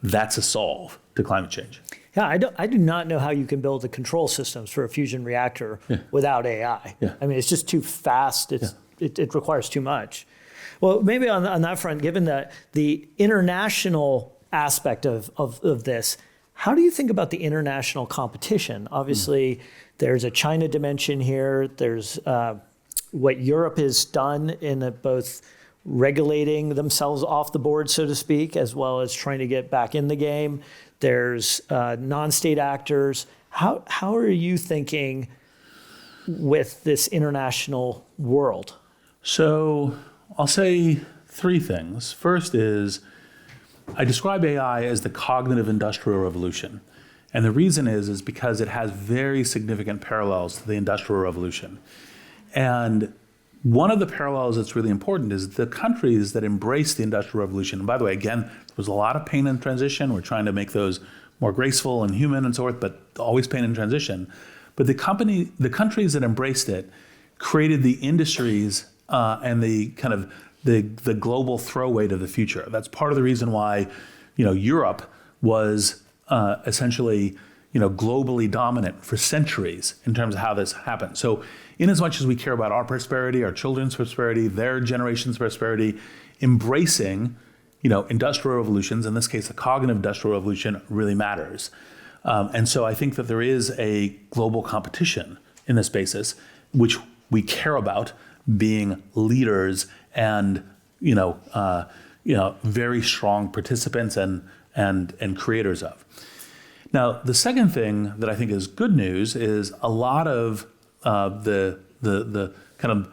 that's a solve to climate change. Yeah, I do not know how you can build the control systems for a fusion reactor without AI. Yeah. I mean, it's just too fast. It requires too much. Well, maybe on that front, given the international aspect of this, how do you think about the international competition? Obviously, there's a China dimension here. There's what Europe has done in both regulating themselves off the board, so to speak, as well as trying to get back in the game. There's non-state actors. How are you thinking with this international world? So I'll say three things. First is, I describe AI as the cognitive industrial revolution. And the reason is because it has very significant parallels to the Industrial Revolution. And one of the parallels that's really important is the countries that embrace the Industrial Revolution. And by the way, again, there was a lot of pain in transition. We're trying to make those more graceful and human and so forth, but always pain in transition. But the countries that embraced it created the industries and the kind of the global throw weight of the future. That's part of the reason why, Europe was essentially, globally dominant for centuries in terms of how this happened. So in as much as we care about our prosperity, our children's prosperity, their generation's prosperity, embracing, industrial revolutions, in this case, the cognitive industrial revolution, really matters. And so I think that there is a global competition in this basis, which we care about being leaders and, very strong participants and creators of. Now, the second thing that I think is good news is a lot of the kind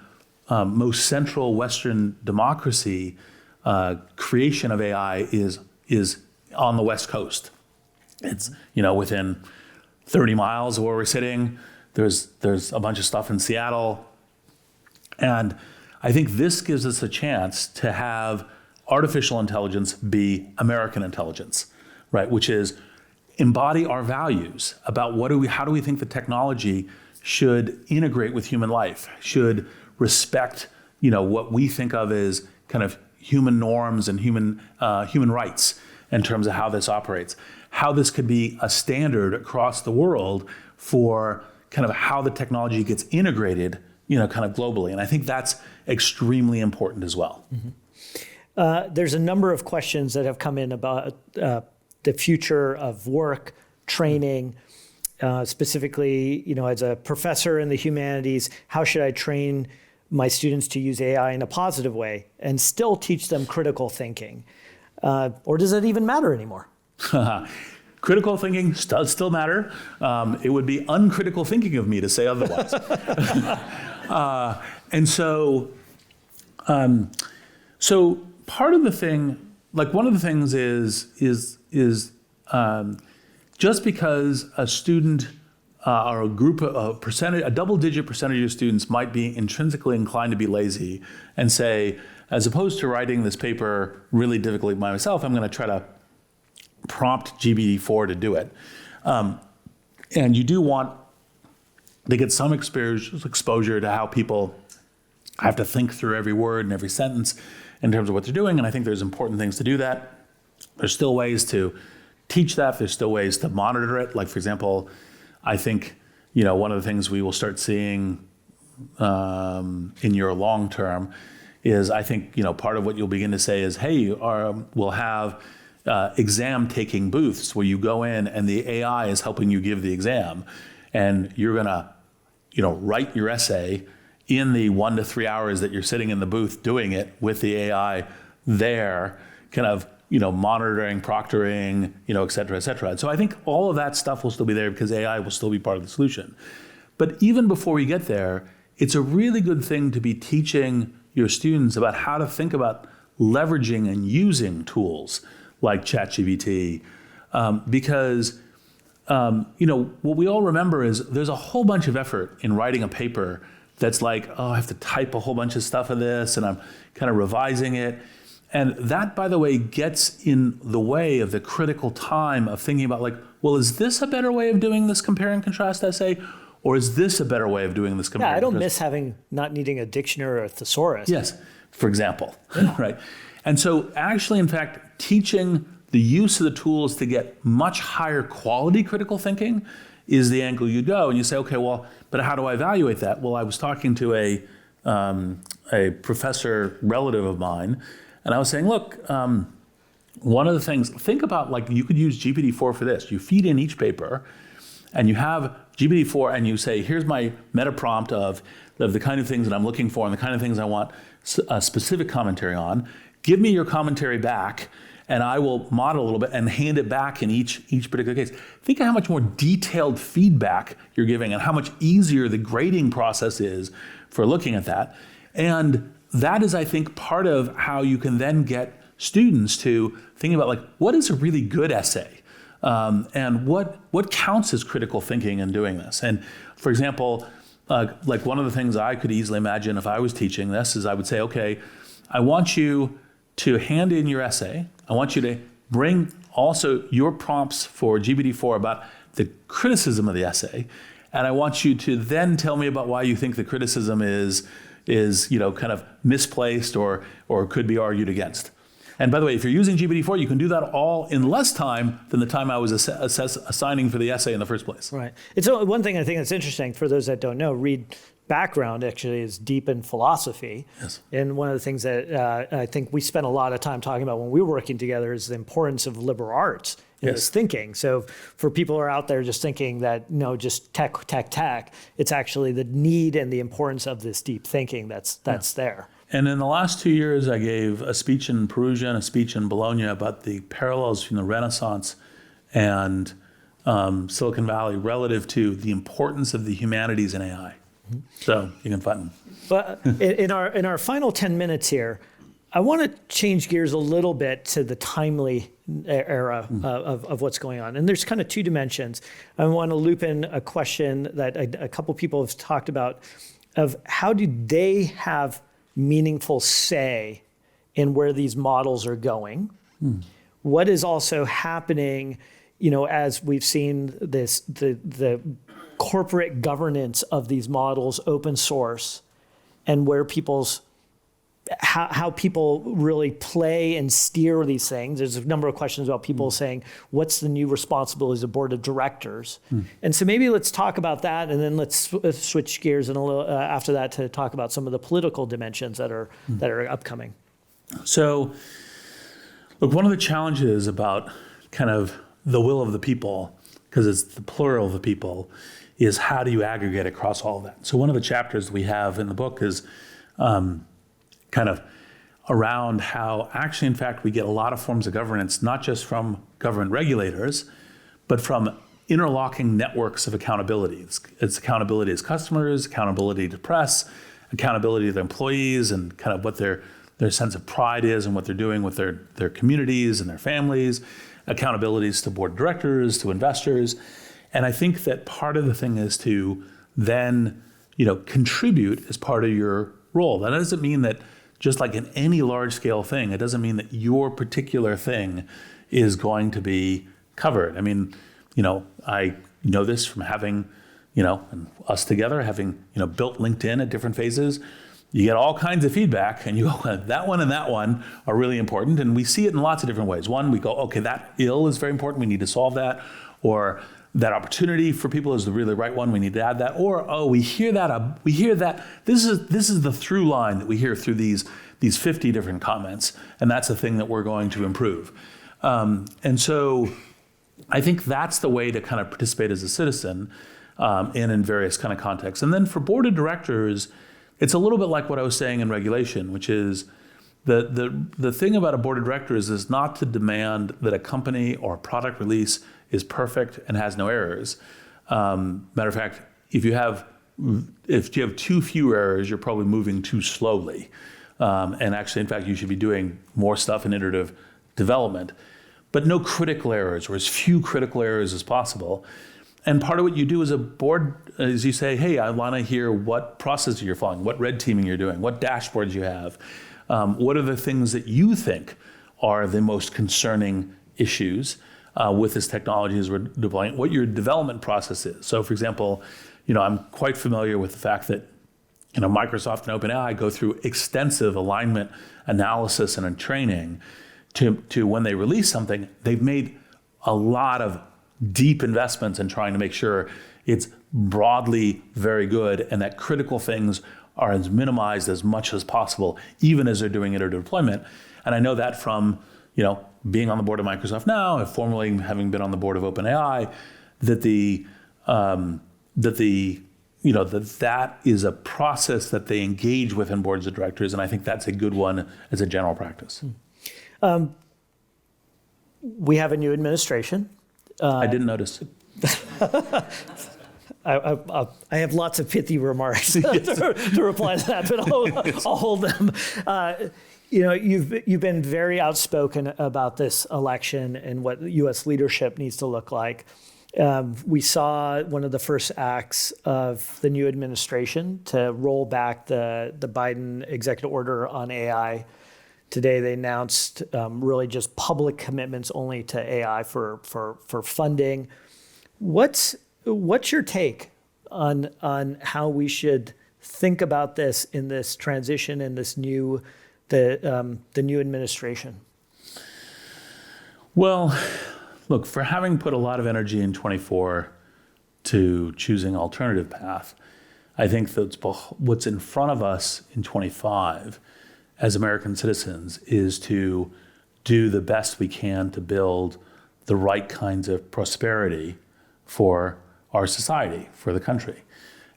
of most central Western democracy creation of AI is on the West Coast. It's within 30 miles of where we're sitting. There's a bunch of stuff in Seattle, and I think this gives us a chance to have artificial intelligence be American intelligence, right? Which is embody our values about how do we think the technology should integrate with human life, should respect, what we think of as kind of human norms and human rights in terms of how this operates, how this could be a standard across the world for kind of how the technology gets integrated, kind of globally. And I think that's extremely important as well. Mm-hmm. There's a number of questions that have come in about the future of work, training, specifically, as a professor in the humanities, how should I train my students to use AI in a positive way and still teach them critical thinking? Or does that even matter anymore? Critical thinking does still matter. It would be uncritical thinking of me to say otherwise. And so part of the thing, one of the things is just because a student or a group of a double-digit percentage of students might be intrinsically inclined to be lazy and say, as opposed to writing this paper really difficultly by myself, I'm going to try to prompt GPT-4 to do it. And you do want to get some exposure to how people have to think through every word and every sentence in terms of what they're doing, and I think there's important things to do that. There's still ways to teach that. There's still ways to monitor it. Like, for example, I think, one of the things we will start seeing in your long term is, I think, part of what you'll begin to say is, hey, we'll have exam taking booths where you go in and the AI is helping you give the exam, and you're gonna, write your essay in the 1 to 3 hours that you're sitting in the booth doing it with the AI there, kind of, monitoring, proctoring, et cetera, et cetera. And so I think all of that stuff will still be there because AI will still be part of the solution. But even before we get there, it's a really good thing to be teaching your students about how to think about leveraging and using tools like ChatGPT, because what we all remember is there's a whole bunch of effort in writing a paper that's like, oh, I have to type a whole bunch of stuff of this, and I'm kind of revising it. And that, by the way, gets in the way of the critical time of thinking about like, well, is this a better way of doing this compare and contrast essay? Or is this a better way of doing this compare Yeah, I and don't contrast? miss not needing a dictionary or a thesaurus. Yes, for example, right? And so actually, in fact, teaching the use of the tools to get much higher quality critical thinking is the angle you go. And you say, okay, well, but how do I evaluate that? Well, I was talking to a professor relative of mine, and I was saying, look, one of the things, think about like you could use GPT-4 for this. You feed in each paper, and you have GPT-4, and you say, here's my meta prompt of the kind of things that I'm looking for and the kind of things I want a specific commentary on. Give me your commentary back, and I will model a little bit and hand it back in each particular case. Think of how much more detailed feedback you're giving and how much easier the grading process is for looking at that. And that is, I think, part of how you can then get students to thinking about like, what is a really good essay? And what counts as critical thinking in doing this? And for example, like one of the things I could easily imagine if I was teaching this is I would say, okay, I want you to hand in your essay. I want you to bring also your prompts for GPT-4 about the criticism of the essay. And I want you to then tell me about why you think the criticism is kind of misplaced or could be argued against. And by the way, if you're using GPT-4, you can do that all in less time than the time I was assigning for the essay in the first place. Right. It's one thing I think that's interesting for those that don't know. Reed background actually is deep in philosophy. Yes. And one of the things that I think we spent a lot of time talking about when we were working together is the importance of liberal arts in this thinking. So for people who are out there just thinking that, no, just tech, it's actually the need and the importance of this deep thinking that's there. And in the last 2 years, I gave a speech in Perugia and a speech in Bologna about the parallels between the Renaissance and Silicon Valley relative to the importance of the humanities in AI. Mm-hmm. So you can find them. But in our final 10 minutes here, I want to change gears a little bit to the timely era of what's going on. And there's kind of two dimensions. I want to loop in a question that a couple people have talked about of how do they have meaningful say in where these models are going? What is also happening, as we've seen the corporate governance of these models open source and where how people really play and steer these things. There's a number of questions about people saying, what's the new responsibilities of board of directors? And so maybe let's talk about that, and then let's switch gears and a little after that to talk about some of the political dimensions that are upcoming. So, look, one of the challenges about kind of the will of the people, because it's the plural of the people, is how do you aggregate across all of that? So one of the chapters we have in the book is kind of around how actually, in fact, we get a lot of forms of governance, not just from government regulators, but from interlocking networks of accountability. It's accountability as customers, accountability to press, accountability to their employees, and kind of what their sense of pride is and what they're doing with their communities and their families, accountabilities to board of directors, to investors. And I think that part of the thing is to then, contribute as part of your role. That doesn't mean that just like in any large scale thing, it doesn't mean that your particular thing is going to be covered. I mean, I know this from having, and us together having, built LinkedIn at different phases. You get all kinds of feedback and you go, that one and that one are really important. And we see it in lots of different ways. One, we go, okay, that ill is very important. We need to solve that. Or that opportunity for people is the really right one. We need to add that. Or, oh, we hear that. This is the through line that we hear through these 50 different comments. And that's the thing that we're going to improve. And so I think that's the way to kind of participate as a citizen in various kind of contexts. And then for board of directors, it's a little bit like what I was saying in regulation, which is the thing about a board of directors is not to demand that a company or a product release is perfect and has no errors. Matter of fact, if you have too few errors, you're probably moving too slowly. And actually, in fact, you should be doing more stuff in iterative development, but no critical errors, or as few critical errors as possible. And part of what you do as a board is you say, hey, I want to hear what process you're following, what red teaming you're doing, what dashboards you have. What are the things that you think are the most concerning issues with this technology as we're deploying, what your development process is. So for example, I'm quite familiar with the fact that Microsoft and OpenAI go through extensive alignment analysis and training to when they release something, they've made a lot of deep investments in trying to make sure it's broadly very good and that critical things are as minimized as much as possible, even as they're doing iterative deployment. And I know that from, being on the board of Microsoft now, and formerly having been on the board of OpenAI, that is a process that they engage with in boards of directors, and I think that's a good one as a general practice. We have a new administration. I didn't notice. I have lots of pithy remarks to reply to that, but I'll hold them. You've been very outspoken about this election and what U.S. leadership needs to look like. We saw one of the first acts of the new administration to roll back the Biden executive order on AI. Today they announced really just public commitments only to AI for funding. What's your take on how we should think about this in this transition in this new the new administration? Well, look, for having put a lot of energy in 24 to choosing alternative path, I think that what's in front of us in 25 as American citizens is to do the best we can to build the right kinds of prosperity for our society, for the country.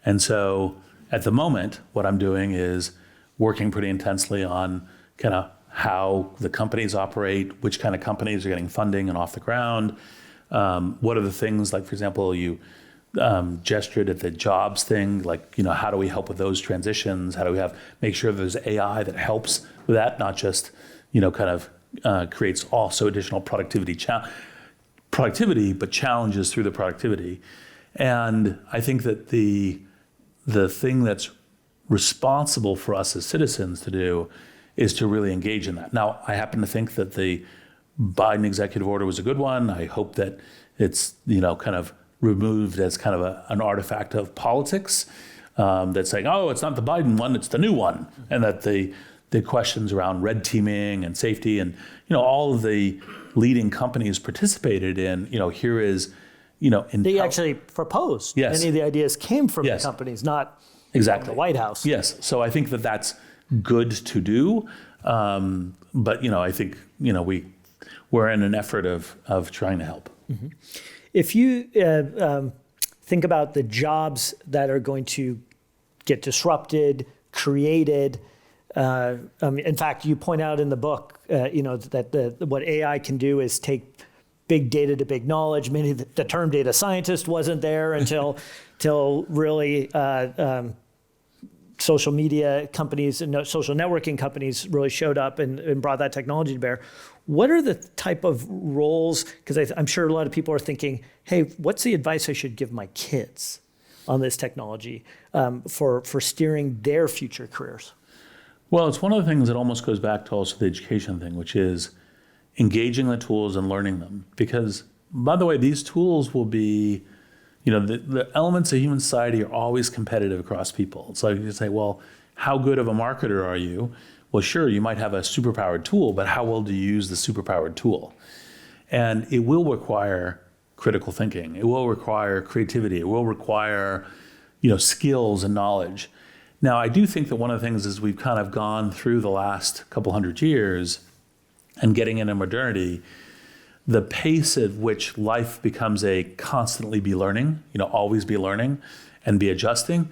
And so at the moment, what I'm doing is working pretty intensely on kind of how the companies operate, which kind of companies are getting funding and off the ground. What are the things, like, for example, you gestured at the jobs thing, like, how do we help with those transitions? How do we make sure there's AI that helps with that, not just, creates also additional productivity, but challenges through the productivity. And I think that the thing that's responsible for us as citizens to do is to really engage in that. Now, I happen to think that the Biden executive order was a good one. I hope that it's, kind of removed as kind of an artifact of politics that's saying, oh, it's not the Biden one, it's the new one. And that the questions around red teaming and safety and, all of the leading companies participated in, here is, they actually proposed. Yes. Many of the ideas came from Yes. the companies, not exactly from the White House. Yes. So I think that that's good to do. But, I think, we're in an effort of trying to help. Mm-hmm. If you think about the jobs that are going to get disrupted, created, in fact, you point out in the book, that what AI can do is take big data to big knowledge. The term data scientist wasn't there until really social media companies and social networking companies really showed up and brought that technology to bear. What are the type of roles? Because I'm sure a lot of people are thinking, hey, what's the advice I should give my kids on this technology for steering their future careers? Well, it's one of the things that almost goes back to also the education thing, which is engaging the tools and learning them. Because, by the way, these tools will be, the elements of human society are always competitive across people. It's like you say, well, how good of a marketer are you? Well, sure, you might have a superpowered tool, but how well do you use the superpowered tool? And it will require critical thinking. It will require creativity. It will require, skills and knowledge. Now, I do think that one of the things is we've kind of gone through the last couple hundred years and getting into modernity, the pace at which life becomes a constantly be learning, always be learning and be adjusting,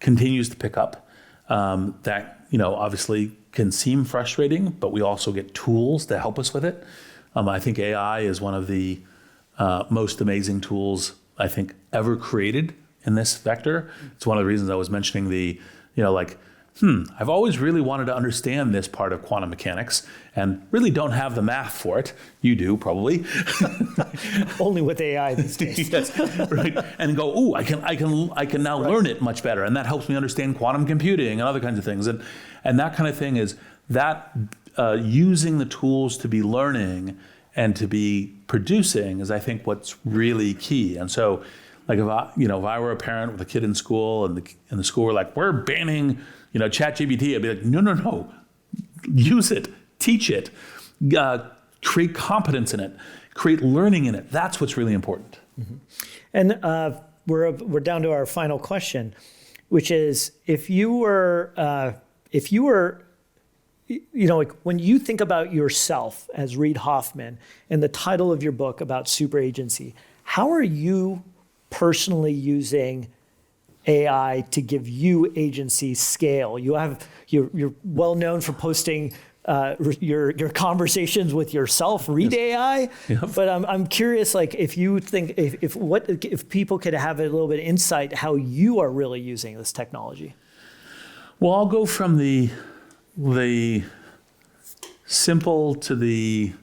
continues to pick up. That, obviously can seem frustrating, but we also get tools to help us with it. I think AI is one of the most amazing tools I think ever created in this vector. It's one of the reasons I was mentioning the, I've always really wanted to understand this part of quantum mechanics and really don't have the math for it. You do, probably. Only with AI these days. Yes, right. And go, ooh, I can now learn it much better. And that helps me understand quantum computing and other kinds of things. And that kind of thing is that using the tools to be learning and to be producing is, I think, what's really key. And so, like if I were a parent with a kid in school and the school were like, we're banning, ChatGPT, I'd be like, no, use it, teach it, create competence in it, create learning in it. That's what's really important. Mm-hmm. And we're down to our final question, which is if you were, like when you think about yourself as Reid Hoffman and the title of your book about super agency, how are you personally using AI to give you agency scale? You're well known for posting your conversations with yourself, Reid AI. Yep. But I'm curious, like if you think if people could have a little bit of insight how you are really using this technology. Well, I'll go from the simple to the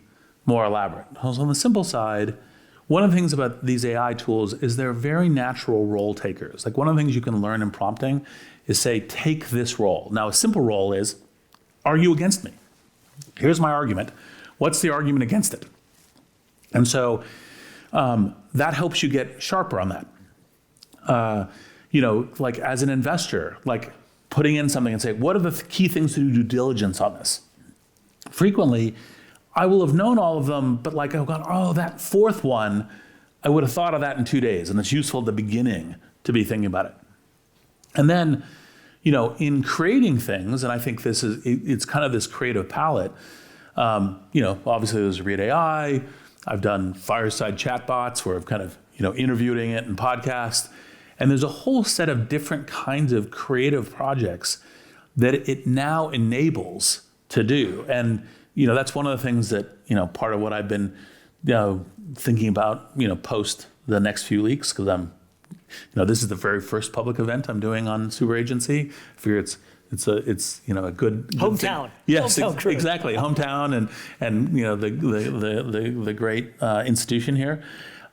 more elaborate. So on the simple side, one of the things about these AI tools is they're very natural role takers. Like one of the things you can learn in prompting is say, take this role. Now, a simple role is, argue against me. Here's my argument. What's the argument against it? And so that helps you get sharper on that. Like as an investor, like putting in something and say, what are the key things to do due diligence on this? Frequently, I will have known all of them, but like I've gone, that fourth one, I would have thought of that in 2 days. And it's useful at the beginning to be thinking about it. And then, in creating things, and I think it's kind of this creative palette, obviously there's Reid AI. I've done fireside chatbots where I've kind of, interviewing it and podcast. And there's a whole set of different kinds of creative projects that it now enables to do. And that's one of the things that, part of what I've been, thinking about, post the next few weeks, because this is the very first public event I'm doing on super agency. I figure it's a good hometown. Thing. Yes, hometown exactly. Hometown and the great institution here.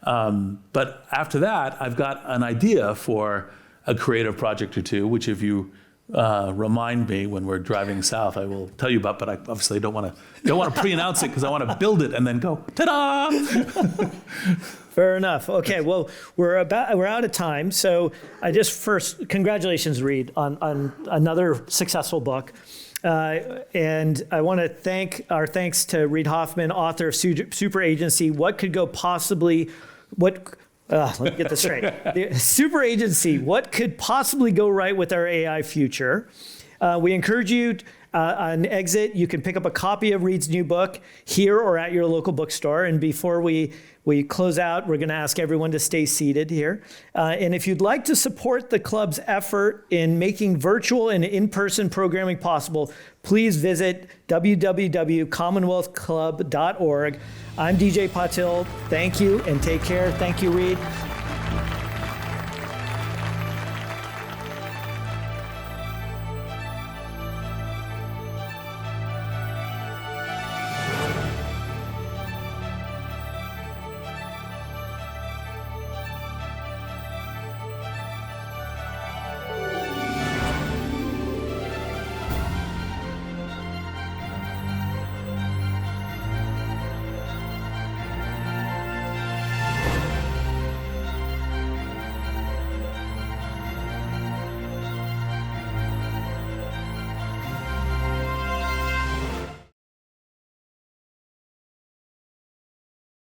But after that, I've got an idea for a creative project or two, which if you remind me when we're driving south, I will tell you about, but I obviously don't want to pre-announce it because I want to build it and then go, ta-da! Fair enough. Okay, well, we're out of time. So first, congratulations, Reid, on another successful book. And I want to thanks to Reid Hoffman, author of Super Agency, let me get this straight. Super Agency, what could possibly go right with our AI future? We encourage you on exit, you can pick up a copy of Reid's new book here or at your local bookstore. And before we close out, we're going to ask everyone to stay seated here. And if you'd like to support the club's effort in making virtual and in-person programming possible, please visit www.commonwealthclub.org. I'm DJ Patil. Thank you and take care. Thank you, Reid.